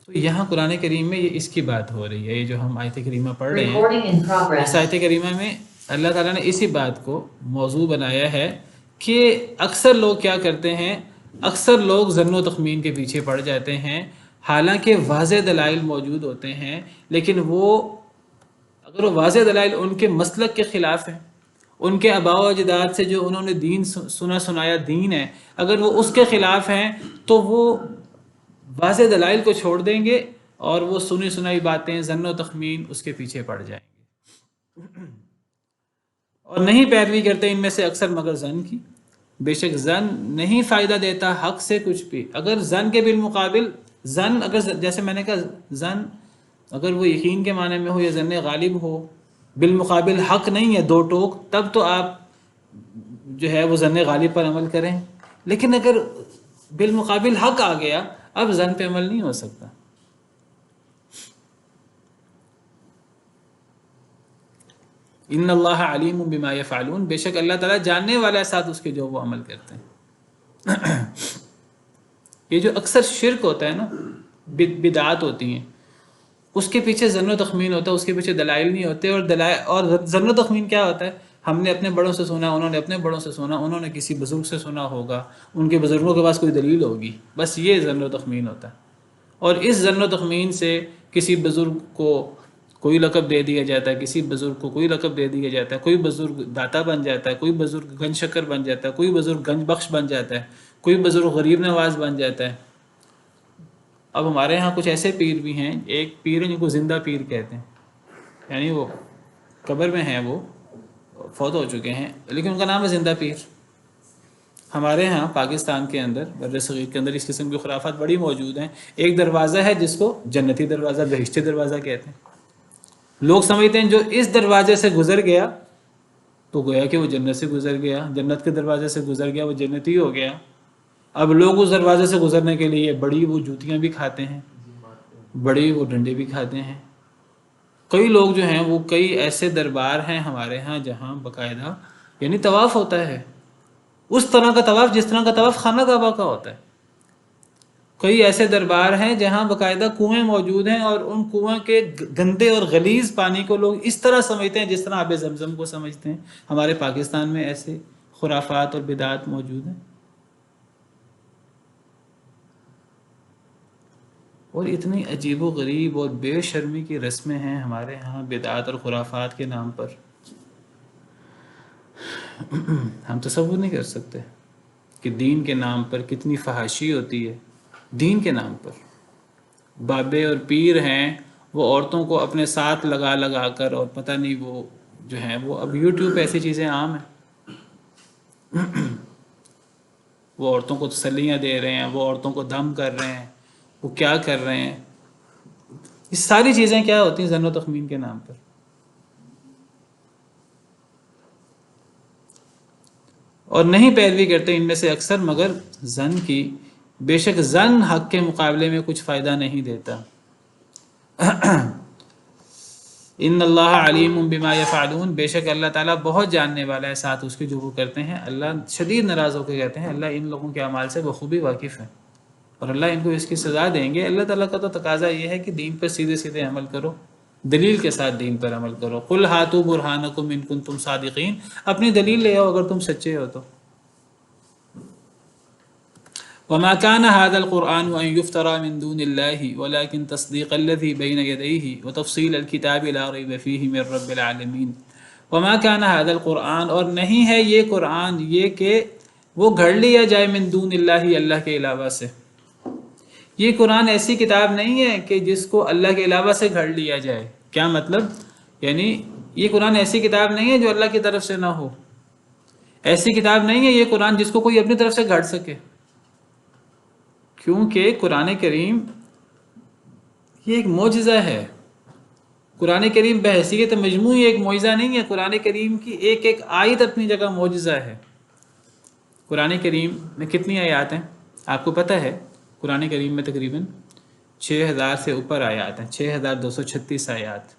تو یہاں قرآن کریم میں یہ اس کی بات ہو رہی ہے. یہ جو ہم آیت کریمہ پڑھ رہے ہیں، اس آیت کریمہ میں اللہ تعالیٰ نے اسی بات کو موضوع بنایا ہے کہ اکثر لوگ کیا کرتے ہیں، اکثر لوگ ظن و تخمین کے پیچھے پڑ جاتے ہیں، حالانکہ واضح دلائل موجود ہوتے ہیں، لیکن اگر وہ واضح دلائل ان کے مسلک کے خلاف ہیں، ان کے آباء و اجداد سے جو انہوں نے دین سنایا دین ہے، اگر وہ اس کے خلاف ہیں تو وہ واضح دلائل کو چھوڑ دیں گے اور وہ سنی سنائی باتیں، ظن و تخمین اس کے پیچھے پڑ جائیں گے۔ اور نہیں پیروی کرتے ان میں سے اکثر مگر ظن کی، بے شک ظن نہیں فائدہ دیتا حق سے کچھ بھی۔ اگر ظن کے بالمقابل ظن، اگر جیسے میں نے کہا ظن اگر وہ یقین کے معنی میں ہو یا ظن غالب ہو، بالمقابل حق نہیں ہے دو ٹوک، تب تو آپ جو ہے وہ ظن غالب پر عمل کریں۔ لیکن اگر بالمقابل حق آ گیا، اب ظن پہ عمل نہیں ہو سکتا۔ ان اللہ علیم بما یفعلون، بے شک اللہ تعالیٰ جاننے والا ہے ساتھ اس کے جو وہ عمل کرتے ہیں۔ یہ جو اکثر شرک ہوتا ہے نا، بدعات ہوتی ہیں، اس کے پیچھے ظن و تخمین ہوتا ہے، اس کے پیچھے دلائل نہیں ہوتے۔ اور ظن و تخمین کیا ہوتا ہے؟ ہم نے اپنے بڑوں سے سنا، انہوں نے اپنے بڑوں سے سنا، انہوں نے کسی بزرگ سے سنا ہوگا، ان کے بزرگوں کے پاس کوئی دلیل ہوگی، بس یہ ظن و تخمین ہوتا ہے۔ اور اس ظن و تخمین سے کسی بزرگ کو کوئی لقب دے دیا جاتا ہے، کسی بزرگ کو کوئی لقب دے دیا جاتا ہے، کوئی بزرگ داتا بن جاتا ہے، کوئی بزرگ گنج شکر بن جاتا ہے، کوئی بزرگ گنج بخش بن جاتا ہے، کوئی بزرگ غریب نواز بن جاتا ہے۔ اب ہمارے ہاں کچھ ایسے پیر بھی ہیں، ایک پیر ہے جن کو زندہ پیر کہتے ہیں، یعنی وہ قبر میں ہیں، وہ فوت ہو چکے ہیں، لیکن ان کا نام ہے زندہ پیر۔ ہمارے ہاں پاکستان کے اندر، بر صغیر کے اندر اس قسم کی خرافات بڑی موجود ہیں۔ ایک دروازہ ہے جس کو جنتی دروازہ، بہشتی دروازہ کہتے ہیں۔ لوگ سمجھتے ہیں جو اس دروازے سے گزر گیا تو گویا کہ وہ جنت سے گزر گیا، جنت کے دروازے سے گزر گیا وہ جنتی ہو گیا۔ اب لوگ اس دروازے سے گزرنے کے لیے بڑی وہ جوتیاں بھی کھاتے ہیں، بڑی وہ ڈنڈے بھی کھاتے ہیں۔ کئی لوگ جو ہیں وہ کئی ایسے دربار ہیں ہمارے ہاں جہاں باقاعدہ یعنی طواف ہوتا ہے، اس طرح کا طواف جس طرح کا طواف خانہ کعبہ کا ہوتا ہے۔ کئی ایسے دربار ہیں جہاں باقاعدہ کنویں موجود ہیں، اور ان کنویں کے گندے اور غلیظ پانی کو لوگ اس طرح سمجھتے ہیں جس طرح آب زمزم کو سمجھتے ہیں۔ ہمارے پاکستان میں ایسے خرافات اور بدعات موجود ہیں، اور اتنی عجیب و غریب اور بے شرمی کی رسمیں ہیں ہمارے ہاں بدعات اور خرافات کے نام پر، ہم تصور نہیں کر سکتے کہ دین کے نام پر کتنی فحاشی ہوتی ہے۔ دین کے نام پر بابے اور پیر ہیں، وہ عورتوں کو اپنے ساتھ لگا لگا کر، اور پتہ نہیں وہ جو ہیں وہ اب یوٹیوب پہ ایسی چیزیں عام ہیں، وہ عورتوں کو تسلیاں دے رہے ہیں، وہ عورتوں کو دم کر رہے ہیں، وہ کیا کر رہے ہیں۔ یہ ساری چیزیں کیا ہوتی ہیں؟ ظن و تخمین کے نام پر۔ اور نہیں پیروی کرتے ان میں سے اکثر مگر ظن کی، بے شک ظن حق کے مقابلے میں کچھ فائدہ نہیں دیتا۔ ان اللہ علیم بما یفعلون، بے شک اللہ تعالیٰ بہت جاننے والا ہے ساتھ اس کے جو وہ کرتے ہیں۔ اللہ شدید ناراض ہو کے کہتے ہیں اللہ ان لوگوں کے اعمال سے بخوبی واقف ہے، اور اللہ ان کو اس کی سزا دیں گے۔ اللہ تعالیٰ کا تو تقاضا یہ ہے کہ دین پر سیدھے سیدھے عمل کرو، دلیل کے ساتھ دین پر عمل کرو۔ قل ہاتوا برہانکم ان کنتم صادقین، اپنی دلیل لے آؤ اگر تم سچے ہو تو۔ وما كان هذا القرآن أن يفترى من دون الله ولكن تصديق الذي بين يديه وتفصيل الكتاب لا ريب فيه من رب العالمين۔ وما كان هذا القرآن، اور نہیں ہے یہ قرآن یہ کہ وہ گھڑ لیا جائے من دون اللہ، اللہ کے علاوہ سے۔ یہ قرآن ایسی کتاب نہیں ہے کہ جس کو اللہ کے علاوہ سے گھڑ لیا جائے۔ کیا مطلب؟ یعنی یہ قرآن ایسی کتاب نہیں ہے جو اللہ کی طرف سے نہ ہو، ایسی کتاب نہیں ہے یہ قرآن جس کو کوئی اپنی طرف سے گھڑ سکے، کیونکہ قرآن کریم یہ ایک معجزہ ہے۔ قرآن کریم بحیثیت مجموعی ایک معجزہ نہیں ہے، قرآن کریم کی ایک ایک آیت اپنی جگہ معجزہ ہے۔ قرآن کریم میں کتنی آیات ہیں آپ کو پتہ ہے؟ قرآن کریم میں تقریباً 6000 سے اوپر آیات ہیں، 6236 آیات،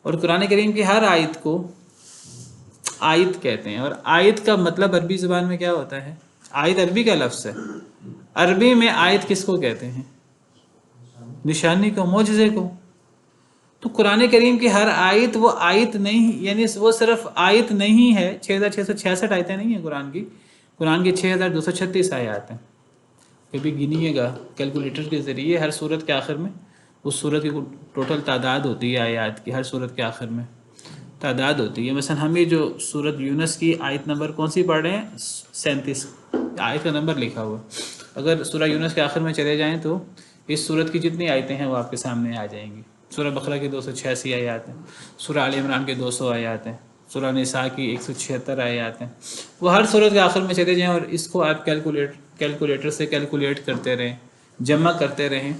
اور قرآن کریم کی ہر آیت کو آیت کہتے ہیں۔ اور آیت کا مطلب عربی زبان میں کیا ہوتا ہے؟ آیت عربی کا لفظ ہے، عربی میں آیت کس کو کہتے ہیں؟ نشانی کو، معجزے کو۔ تو قرآن کریم کی ہر آیت وہ آیت نہیں، یعنی وہ صرف آیت نہیں ہے۔ 6666 آیتیں نہیں ہیں قرآن کی، قرآن کی 6236 آیات ہیں۔ کبھی گنیے گا کیلکولیٹر کے ذریعے، ہر سورت کے آخر میں اس سورت کی ٹوٹل تعداد ہوتی ہے آیات کی، ہر سورت کے آخر میں تعداد ہوتی ہے۔ مثلا ہم یہ جو سورت یونس کی آیت نمبر کون سی پڑھ رہے ہیں؟ 37، آیت کا نمبر لکھا ہوا۔ اگر سورہ یونس کے آخر میں چلے جائیں تو اس صورت کی جتنی آیتیں ہیں وہ آپ کے سامنے آ جائیں گی۔ سورہ بقرہ کی 286 آیات ہیں، سورہ آل عمران کے 200 آیات ہیں، سورہ نساء کی 176 آیات ہیں۔ وہ ہر صورت کے آخر میں چلے جائیں اور اس کو آپ کیلکولیٹر سے کیلکولیٹ کرتے رہیں، جمع کرتے رہیں،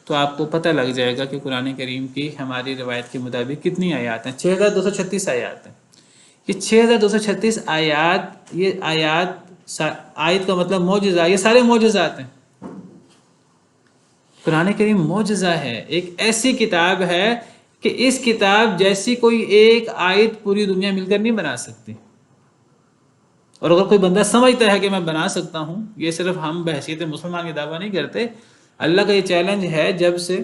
تو آپ کو پتہ لگ جائے گا کہ قرآن کریم کی ہماری روایت کے مطابق کتنی آیات ہیں۔ 6236 آیات ہیں۔ یہ 6236 آیات، یہ آیت کا مطلب معجزہ، یہ سارے معجزات ہیں۔ قرآن کریم معجزہ ہے، ایک ایسی کتاب ہے کہ اس کتاب جیسی کوئی ایک آیت پوری دنیا مل کر نہیں بنا سکتی۔ اور اگر کوئی بندہ سمجھتا ہے کہ میں بنا سکتا ہوں، یہ صرف ہم بحیثیت مسلمان کی دعویٰ نہیں کرتے، اللہ کا یہ چیلنج ہے جب سے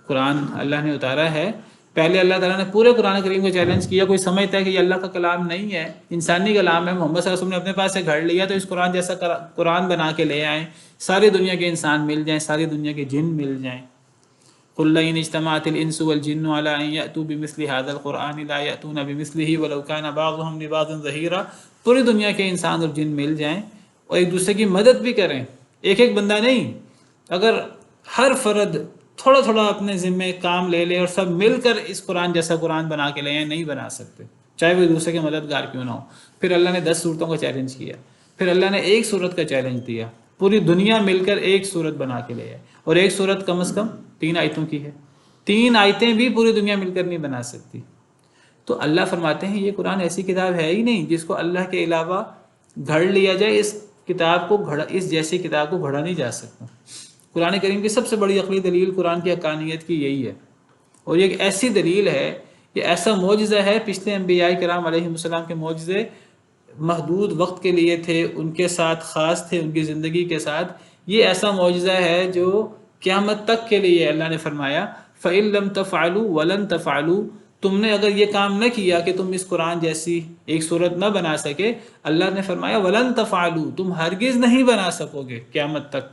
قرآن اللہ نے اتارا ہے۔ پہلے اللہ تعالیٰ نے پورے قرآن کریم کو چیلنج کیا، کوئی سمجھتا ہے کہ یہ اللہ کا کلام نہیں ہے، انسانی کلام ہے، محمد صلی اللہ علیہ وسلم نے اپنے پاس سے گھڑ لیا تو اس قرآن جیسا قرآن بنا کے لے آئیں، ساری دنیا کے انسان مل جائیں، ساری دنیا کے جن مل جائیں۔ قُلْ لَئِنِ اجْتَمَعَتِ الْإِنسُ وَالْجِنُّ عَلَىٰ أَن يَأْتُوا بِمِثْلِ هَٰذَا الْقُرْآنِ لَا يَأْتُونَ بِمِثْلِهِ وَلَوْ كَانَ بَعْضُهُمْ لِبَعْضٍ ظَهِيرًا۔ پوری دنیا کے انسان اور جن مل جائیں اور ایک دوسرے کی مدد بھی کریں، ایک ایک بندہ نہیں، اگر ہر فرد تھوڑا تھوڑا اپنے ذمے کام لے لے اور سب مل کر اس قرآن جیسا قرآن بنا کے لے آئیں، نہیں بنا سکتے، چاہے وہ ایک دوسرے کے مددگار کیوں نہ ہو۔ پھر اللہ نے 10 صورتوں کا چیلنج کیا، پھر اللہ نے ایک صورت کا چیلنج دیا، پوری دنیا مل کر ایک صورت بنا کے لے آئے، اور ایک صورت کم از کم 3 آیتوں کی ہے، 3 آیتیں بھی پوری دنیا مل کر نہیں بنا سکتی۔ تو اللہ فرماتے ہیں یہ قرآن ایسی کتاب ہے ہی نہیں جس کو اللہ کے علاوہ گھڑ لیا جائے، اس جیسی کتاب کو گھڑا نہیں جا سکتا۔ قرآن کریم کی سب سے بڑی عقلی دلیل قرآن کی حقانیت کی یہی ہے، اور یہ ایک ایسی دلیل ہے، یہ ایسا معجزہ ہے۔ پچھلے انبیاء کرام علیہ السلام کے معجزے محدود وقت کے لیے تھے، ان کے ساتھ خاص تھے، ان کی زندگی کے ساتھ۔ یہ ایسا معجزہ ہے جو قیامت تک کے لیے اللہ نے فرمایا فَإِن لَمْ تَفْعَلُوا وَلَن تَفْعَلُوا، تم نے اگر یہ کام نہ کیا کہ تم اس قرآن جیسی ایک صورت نہ بنا سکے، اللہ نے فرمایا وَلَن تَفْعَلُوا، تم ہرگز نہیں بنا سکو گے قیامت تک۔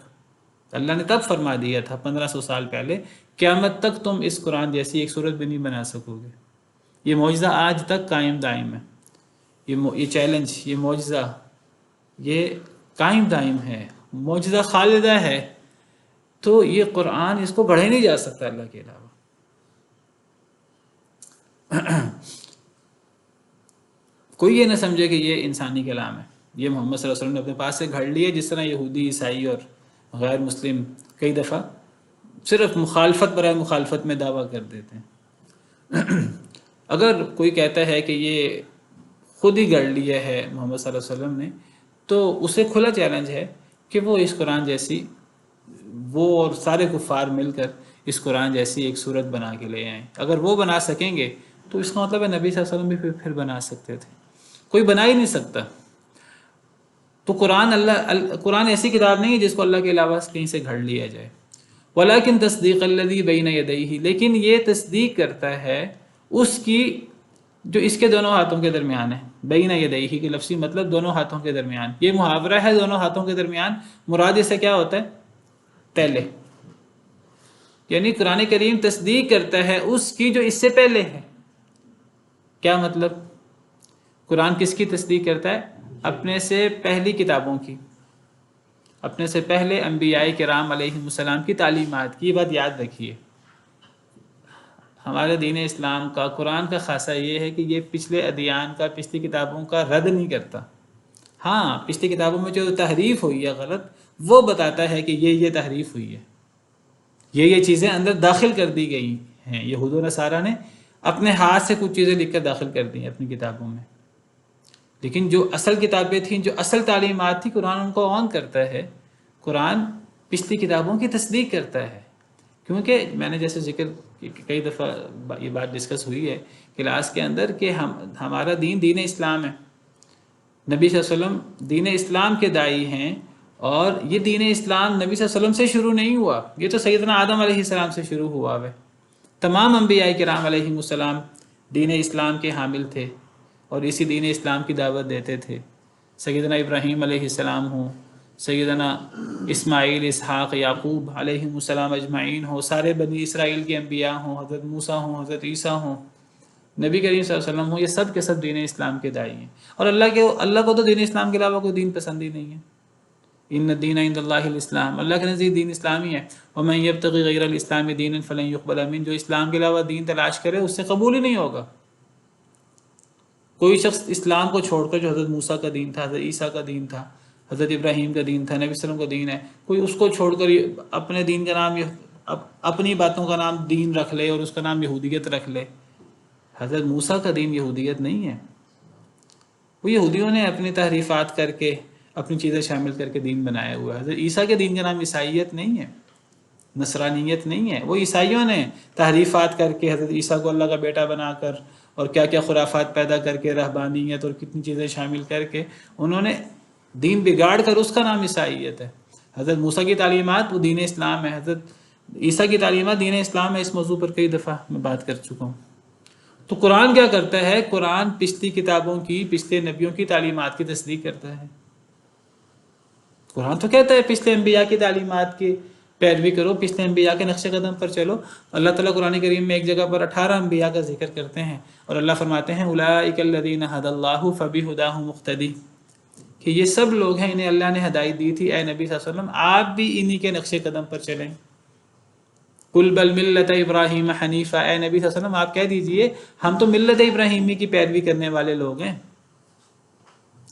اللہ نے تب فرما دیا تھا 1500 سال پہلے، قیامت تک تم اس قرآن جیسی ایک صورت بھی نہیں بنا سکو گے۔ یہ معجزہ آج تک قائم دائم ہے، یہ چیلنج، یہ معجزہ، یہ قائم دائم ہے، معجزہ خالدہ ہے۔ تو یہ قرآن، اس کو گھڑے نہیں جا سکتا اللہ کے علاوہ۔ کوئی یہ نہ سمجھے کہ یہ انسانی کلام ہے، یہ محمد صلی اللہ علیہ وسلم نے اپنے پاس سے گھڑ لیے، جس طرح یہودی، عیسائی اور غیر مسلم کئی دفعہ صرف مخالفت برائے مخالفت میں دعویٰ کر دیتے ہیں۔ اگر کوئی کہتا ہے کہ یہ خود ہی گھڑ لیا ہے محمد صلی اللہ علیہ وسلم نے، تو اسے کھلا چیلنج ہے کہ وہ اس قرآن جیسی، وہ اور سارے کفار مل کر اس قرآن جیسی ایک صورت بنا کے لے آئیں۔ اگر وہ بنا سکیں گے تو اس کا مطلب ہے نبی صلی اللہ علیہ وسلم بھی پھر بنا سکتے تھے، کوئی بنا ہی نہیں سکتا۔ تو قرآن ایسی کتاب نہیں ہے جس کو اللہ کے علاوہ کہیں سے گھڑ لیا جائے۔ وَلَكِنْ تَصْدِيقَ الَّذِي بَيْنَ يَدَيْهِ، لیکن یہ تصدیق کرتا ہے اس کی جو اس کے دونوں ہاتھوں کے درمیان ہے۔ بین یدیہ کی لفظی مطلب دونوں ہاتھوں کے درمیان، یہ محاورہ ہے دونوں ہاتھوں کے درمیان، مراد اس سے کیا ہوتا ہے؟ پہلے، یعنی قرآن کریم تصدیق کرتا ہے اس کی جو اس سے پہلے ہے۔ کیا مطلب؟ قرآن کس کی تصدیق کرتا ہے؟ اپنے سے پہلی کتابوں کی، اپنے سے پہلے انبیاء کرام علیہ السلام کی تعلیمات کی۔ یہ بات یاد رکھیے، ہمارے دین اسلام کا، قرآن کا خاصہ یہ ہے کہ یہ پچھلے ادیان کا، پچھلی کتابوں کا رد نہیں کرتا۔ ہاں، پچھلی کتابوں میں جو تحریف ہوئی ہے غلط، وہ بتاتا ہے کہ یہ تحریف ہوئی ہے، یہ چیزیں اندر داخل کر دی گئی ہیں۔ یہود و نصارہ نے اپنے ہاتھ سے کچھ چیزیں لکھ کر داخل کر دی ہیں اپنی کتابوں میں، لیکن جو اصل کتابیں تھیں، جو اصل تعلیمات تھی، قرآن ان کو آن کرتا ہے۔ قرآن پچھلی کتابوں کی تصدیق کرتا ہے، کیونکہ میں نے جیسے ذکر کئی دفعہ یہ بات ڈسکس ہوئی ہے کلاس کے اندر کہ ہمارا دین اسلام ہے، نبی صلی اللہ علیہ وسلم دین اسلام کے داعی ہیں، اور یہ دین اسلام نبی صلی اللہ علیہ وسلم سے شروع نہیں ہوا، یہ تو سیدنا آدم علیہ السلام سے شروع ہوا ہے۔ تمام انبیاء کرام علیہ السلام دین اسلام کے حامل تھے اور اسی دین اسلام کی دعوت دیتے تھے۔ سیدنا ابراہیم علیہ السلام ہوں، سیدنا اسماعیل، اسحاق، یعقوب علیہ السلام اجمعین ہوں، سارے بنی اسرائیل کے انبیاء ہوں، حضرت موسیٰ ہوں، حضرت عیسیٰ ہوں، نبی کریم صلی اللہ علیہ وسلم ہوں، یہ سب کے سب دین اسلام کے داعی ہیں۔ اور اللہ کو تو دین اسلام کے علاوہ کوئی دین پسند ہی نہیں ہے، ان الدین عند اللہ الاسلام، اللہ کے نزدیک دین اسلامی ہے، ومن یبتغی غیر الاسلام دینا فلن یقبل منہ، جو اسلام کے علاوہ دین تلاش کرے اس سے قبول ہی نہیں ہوگا۔ کوئی شخص اسلام کو چھوڑ کر، جو حضرت موسیٰ کا دین تھا، حضرت عیسیٰ کا دین تھا، حضرت ابراہیم کا دین تھا، نبی صلی اللہ علیہ وسلم کا دین ہے، کوئی اس کو چھوڑ کر اپنے دین کا نام، اپنی باتوں کا نام دین رکھ لے اور اس کا نام یہودیت رکھ لے۔ حضرت موسیٰ کا دین یہودیت نہیں ہے، وہ یہودیوں نے اپنی تحریفات کر کے، اپنی چیزیں شامل کر کے دین بنایا ہوا ہے۔ حضرت عیسیٰ کے دین کا نام عیسائیت نہیں ہے، نصرانیت نہیں ہے، وہ عیسائیوں نے تحریفات کر کے حضرت عیسیٰ کو اللہ کا بیٹا بنا کر اور کیا کیا خرافات پیدا کر کے، رہبانیت اور کتنی چیزیں شامل کر کے انہوں نے دین بگاڑ کر اس کا نام عیسائیت ہے۔ حضرت موسیٰ کی تعلیمات وہ دین اسلام ہے، حضرت عیسیٰ کی تعلیمات دین اسلام ہے۔ اس موضوع پر کئی دفعہ میں بات کر چکا ہوں۔ تو قرآن کیا کرتا ہے؟ قرآن پچھلی کتابوں کی، پچھلے نبیوں کی تعلیمات کی تصدیق کرتا ہے۔ قرآن تو کہتا ہے پچھلے انبیاء کی تعلیمات کی پیروی کرو، پچھلے انبیاء کے نقش قدم پر چلو۔ اللہ تعالیٰ قرآن کریم میں ایک جگہ پر 18 انبیاء کا ذکر کرتے ہیں، اور اللہ فرماتے ہیں اولئک الذین ھدی اللہ فبہداہ مقتدی، کہ یہ سب لوگ ہیں انہیں اللہ نے ہدایت دی تھی، اے نبی صلی اللہ علیہ وسلم آپ بھی انہی کے نقش قدم پر چلیں۔ قل بل ملت ابراہیم حنیفہ، اے نبی صلی اللہ علیہ وسلم آپ کہہ دیجئے ہم تو ملت ابراہیمی کی پیروی کرنے والے لوگ ہیں۔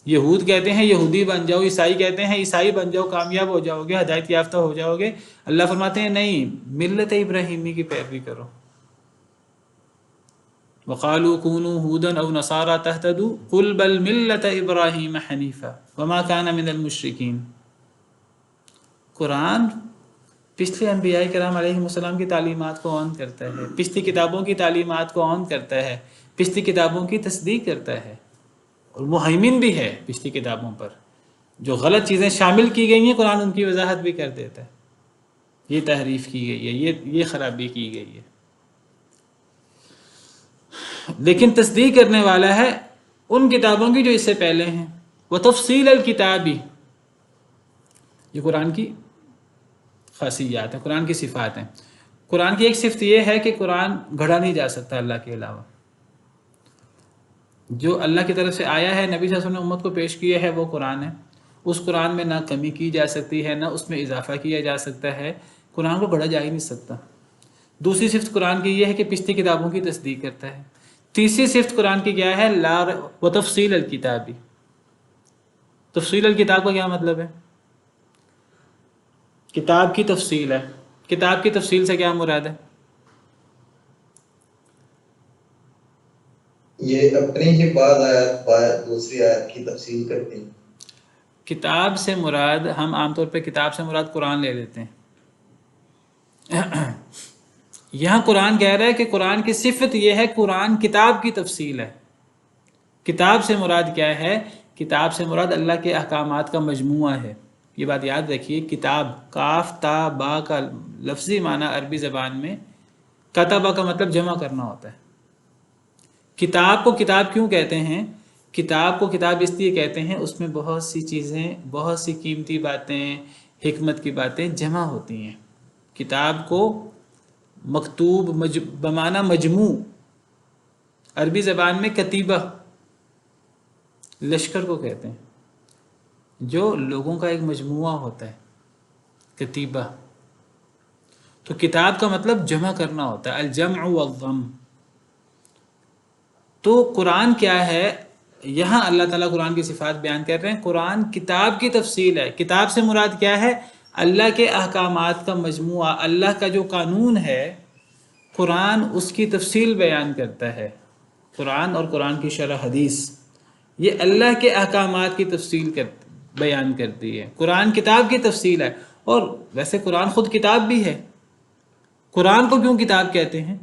یہود کہتے ہیں یہودی بن جاؤ، عیسائی کہتے ہیں عیسائی بن جاؤ، کامیاب ہو جاؤ گے، ہدایت یافتہ ہو جاؤ گے۔ اللہ فرماتے ہیں نہیں، ملت ابراہیمی کی پیروی کرو۔ وقالوا كونوا هودا او نصارى تهتدوا قل بل ملت ابراہیم حنیفہ وما كان من المشرکین۔ قرآن پچھلے انبیاء کرام علیہ السلام کی تعلیمات کو آن کرتا ہے، پچھلی کتابوں کی تعلیمات کو آن کرتا ہے، پچھلی کتابوں کی تصدیق کرتا ہے، اور مہیمن بھی ہے پچھلی کتابوں پر۔ جو غلط چیزیں شامل کی گئی ہیں قرآن ان کی وضاحت بھی کر دیتا ہے، یہ تحریف کی گئی ہے، یہ خرابی کی گئی ہے، لیکن تصدیق کرنے والا ہے ان کتابوں کی جو اس سے پہلے ہیں۔ وتفصیل الکتاب، یہ قرآن کی خاصیات ہیں، قرآن کی صفات ہیں۔ قرآن کی ایک صفت یہ ہے کہ قرآن گھڑا نہیں جا سکتا اللہ کے علاوہ۔ جو اللہ کی طرف سے آیا ہے، نبی صلی اللہ علیہ وسلم نے امت کو پیش کیا ہے، وہ قرآن ہے۔ اس قرآن میں نہ کمی کی جا سکتی ہے، نہ اس میں اضافہ کیا جا سکتا ہے، قرآن کو گھڑا جا ہی نہیں سکتا۔ دوسری صفت قرآن کی یہ ہے کہ پچھلی کتابوں کی تصدیق کرتا ہے۔ تیسری صفت قرآن کی کیا ہے؟ وتفصیل الکتاب۔ تفصیل الکتاب کا کیا مطلب ہے؟ کتاب کی تفصیل ہے۔ کتاب کی تفصیل سے کیا مراد ہے؟ یہ اپنی ہی بعض آیات دوسری آیت کی تفصیل کرتے ہیں۔ کتاب سے مراد، ہم عام طور پہ کتاب سے مراد قرآن لے لیتے ہیں۔ یہاں قرآن کہہ رہا ہے کہ قرآن کی صفت یہ ہے، قرآن کتاب کی تفصیل ہے۔ کتاب سے مراد کیا ہے؟ کتاب سے مراد اللہ کے احکامات کا مجموعہ ہے۔ یہ بات یاد رکھیے، کتاب کاف تا با کا لفظی معنی عربی زبان میں کتبہ کا مطلب جمع کرنا ہوتا ہے۔ کتاب کو کتاب کیوں کہتے ہیں؟ کتاب کو کتاب اس لیے کہتے ہیں اس میں بہت سی چیزیں، بہت سی قیمتی باتیں، حکمت کی باتیں جمع ہوتی ہیں۔ کتاب کو مکتوب بمعنی مجموع، عربی زبان میں کتیبہ لشکر کو کہتے ہیں، جو لوگوں کا ایک مجموعہ ہوتا ہے، کتیبہ۔ تو کتاب کا مطلب جمع کرنا ہوتا ہے، الجمع والضم۔ تو قرآن کیا ہے؟ یہاں اللہ تعالیٰ قرآن کی صفات بیان کر رہے ہیں۔ قرآن کتاب کی تفصیل ہے۔ کتاب سے مراد کیا ہے؟ اللہ کے احکامات کا مجموعہ، اللہ کا جو قانون ہے، قرآن اس کی تفصیل بیان کرتا ہے۔ قرآن اور قرآن کی شرح حدیث یہ اللہ کے احکامات کی تفصیل بیان کرتی ہے۔ قرآن کتاب کی تفصیل ہے، اور ویسے قرآن خود کتاب بھی ہے۔ قرآن کو کیوں کتاب کہتے ہیں؟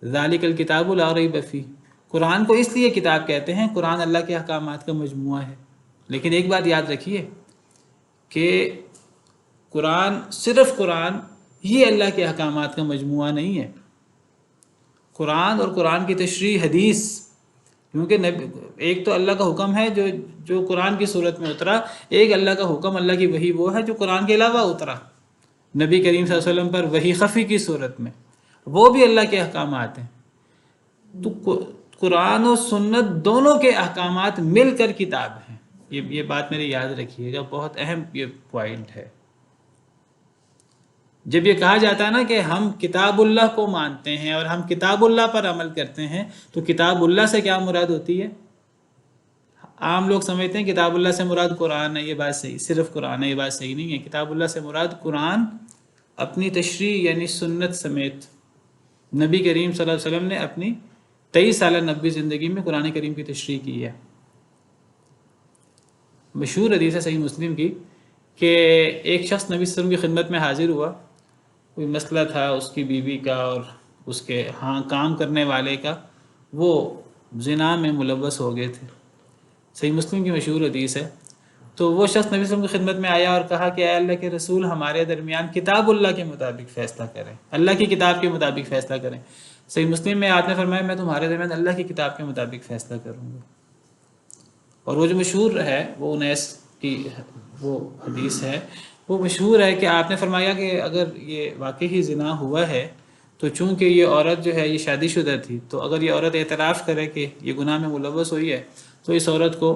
ذالک الکتاب لا ریب فیہ، قرآن کو اس لیے کتاب کہتے ہیں، قرآن اللہ کے احکامات کا مجموعہ ہے۔ لیکن ایک بات یاد رکھیے کہ قرآن، صرف قرآن یہ اللہ کے احکامات کا مجموعہ نہیں ہے۔ قرآن اور قرآن کی تشریح حدیث، کیونکہ ایک تو اللہ کا حکم ہے جو قرآن کی صورت میں اترا، ایک اللہ کا حکم، اللہ کی وحی وہ ہے جو قرآن کے علاوہ اترا، نبی کریم صلی اللہ علیہ وسلم پر وحی خفی کی صورت میں، وہ بھی اللہ کے احکامات ہیں۔ تو قرآن و سنت دونوں کے احکامات مل کر کتاب ہیں۔ یہ بات میری یاد رکھیے گا، بہت اہم یہ پوائنٹ ہے۔ جب یہ کہا جاتا ہے نا کہ ہم کتاب اللہ کو مانتے ہیں اور ہم کتاب اللہ پر عمل کرتے ہیں، تو کتاب اللہ سے کیا مراد ہوتی ہے؟ عام لوگ سمجھتے ہیں کتاب اللہ سے مراد قرآن ہے، یہ بات صحیح، صرف قرآن ہے، یہ بات صحیح نہیں ہے۔ کتاب اللہ سے مراد قرآن اپنی تشریح یعنی سنت سمیت، نبی کریم صلی اللہ علیہ وسلم نے اپنی 23 سالہ نبی زندگی میں قرآن کریم کی تشریح کی ہے۔ مشہور حدیث ہے صحیح مسلم کی کہ ایک شخص نبی صلی اللہ علیہ وسلم کی خدمت میں حاضر ہوا، کوئی مسئلہ تھا اس کی بیوی کا اور اس کے ہاں کام کرنے والے کا، وہ زنا میں ملوث ہو گئے تھے، صحیح مسلم کی مشہور حدیث ہے۔ تو وہ شخص نبی صلی اللہ علیہ وسلم کی خدمت میں آیا اور کہا کہ اے اللہ کے رسول، ہمارے درمیان کتاب اللہ کے مطابق فیصلہ کریں، اللہ کی کتاب کے مطابق فیصلہ کریں۔ صحیح مسلم میں آپ نے فرمایا میں تمہارے درمیان اللہ کی کتاب کے مطابق فیصلہ کروں گا۔ اور وہ جو مشہور ہے وہ انیس کی وہ حدیث ہے، وہ مشہور ہے کہ آپ نے فرمایا کہ اگر یہ واقعی زنا ہوا ہے تو چونکہ یہ عورت جو ہے یہ شادی شدہ تھی، تو اگر یہ عورت اعتراف کرے کہ یہ گناہ میں ملوث ہوئی ہے تو اس عورت کو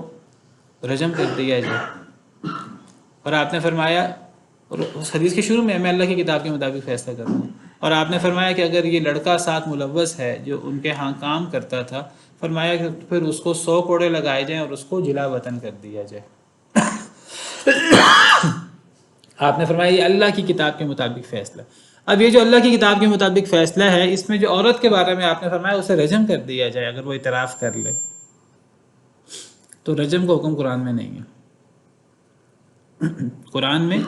رجم کر دیا جائے۔ اور آپ نے فرمایا، اور اس حدیث کے شروع میں اللہ کی کتاب کے مطابق فیصلہ کروں گا، اور آپ نے فرمایا کہ اگر یہ لڑکا ساتھ ملوث ہے جو ان کے ہاں کام کرتا تھا، فرمایا کہ پھر اس کو 100 کوڑے لگائے جائیں اور اس کو جلا وطن کر دیا جائے۔ آپ نے فرمایا یہ اللہ کی کتاب کے مطابق فیصلہ۔ اب یہ جو اللہ کی کتاب کے مطابق فیصلہ ہے، اس میں جو عورت کے بارے میں آپ نے فرمایا اسے رجم کر دیا جائے اگر وہ اعتراف کر لے، تو رجم کا حکم قرآن میں نہیں ہے۔ قرآن میں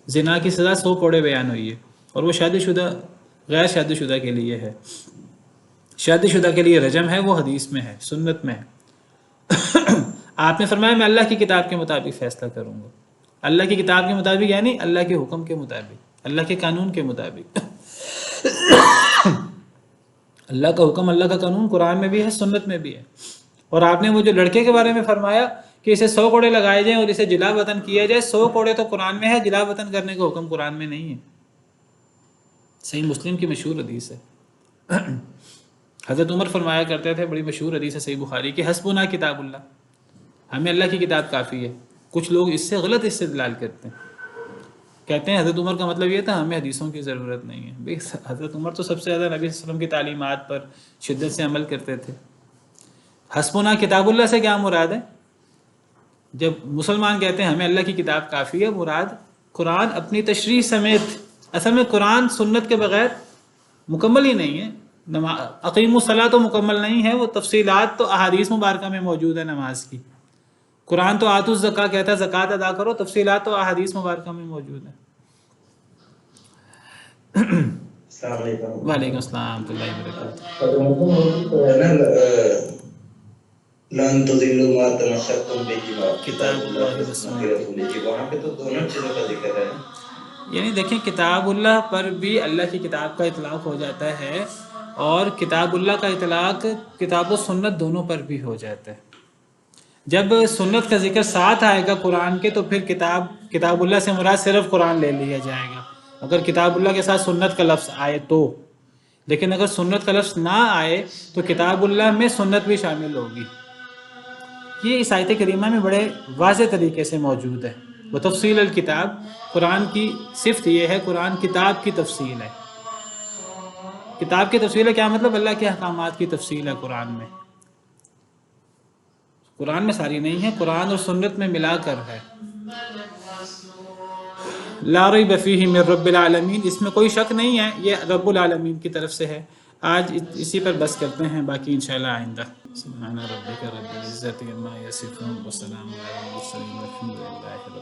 زنا کی سزا 100 کوڑے بیان ہوئی ہے، اور وہ شادی شدہ غیر شادی شدہ کے لیے ہے، شادی شدہ کے لیے رجم ہے، وہ حدیث میں ہے، سنت میں ہے۔ آپ نے فرمایا میں اللہ کی کتاب کے مطابق فیصلہ کروں گا۔ اللہ کی کتاب کے مطابق یعنی اللہ کے حکم کے مطابق، اللہ کے قانون کے مطابق۔ اللہ کا حکم، اللہ کا قانون قرآن میں بھی ہے، سنت میں بھی ہے۔ اور آپ نے وہ جو لڑکے کے بارے میں فرمایا کہ اسے 100 کوڑے لگائے جائیں اور اسے جلا وطن کیا جائے، 100 کوڑے تو قرآن میں ہے، جلا وطن کرنے کا حکم قرآن میں نہیں ہے۔ صحیح مسلم کی مشہور حدیث ہے۔ حضرت عمر فرمایا کرتے تھے، بڑی مشہور حدیث ہے صحیح بخاری کی، حسبنا کتاب اللہ، ہمیں اللہ کی کتاب کافی ہے۔ کچھ لوگ اس سے غلط استدلال کرتے ہیں، کہتے ہیں حضرت عمر کا مطلب یہ تھا ہمیں حدیثوں کی ضرورت نہیں ہے۔ حضرت عمر تو سب سے زیادہ نبی صلی اللہ علیہ وسلم کی تعلیمات پر شدت سے عمل کرتے تھے۔ حسبنا کتاب اللہ سے کیا مراد ہے؟ جب مسلمان کہتے ہیں ہمیں اللہ کی کتاب کافی ہے، مراد قرآن اپنی تشریح سمیت، اصل میں قرآن سنت کے بغیر مکمل ہی نہیں ہے۔ اقیم الصلاۃ تو مکمل نہیں ہے، وہ تفصیلات تو احادیث مبارکہ میں موجود ہے نماز کی۔ قرآن تو آتوا الزکاۃ کہتا ہے زکوٰۃ ادا کرو، تفصیلات تو احادیث مبارکہ میں موجود ہیں۔ السلام علیکم۔ وعلیکم السلام ورحمۃ اللہ وبرکاتہ۔ لن تضلوا ما تمسكتم به کتاب اللہ و سنت، وہاں پہ تو دونوں چیزوں کا ذکر ہے۔ یعنی دیکھیں کتاب اللہ پر بھی اللہ کی کتاب کا اطلاق ہو جاتا ہے، اور کتاب اللہ کا اطلاق کتاب و سنت دونوں پر بھی ہو جاتا ہے۔ جب سنت کا ذکر ساتھ آئے گا قرآن کے تو پھر کتاب اللہ سے مراد صرف قرآن لے لیا جائے گا، اگر کتاب اللہ کے ساتھ سنت کا لفظ آئے تو۔ لیکن اگر سنت کا لفظ نہ آئے تو کتاب اللہ میں سنت بھی شامل ہوگی۔ یہ اس آیت کریمہ میں بڑے واضح طریقے سے موجود ہے۔ وتفصیل الکتاب، قرآن کی صفت یہ ہے، قرآن کتاب کی تفصیل ہے۔ کتاب کی تفصیل ہے کیا مطلب؟ اللہ کے احکامات کی تفصیل ہے قرآن میں۔ قرآن میں ساری نہیں ہے، قرآن اور سنت میں ملا کر ہے۔ لا ریب فیہ من رب العالمین، اس میں کوئی شک نہیں ہے، یہ رب العالمین کی طرف سے ہے۔ آج اسی پر بس کرتے ہیں، باقی انشاءاللہ آئندہ۔ سبحان ربک رب العزت عما یصفون وسلام علی المرسلین والحمد للہ۔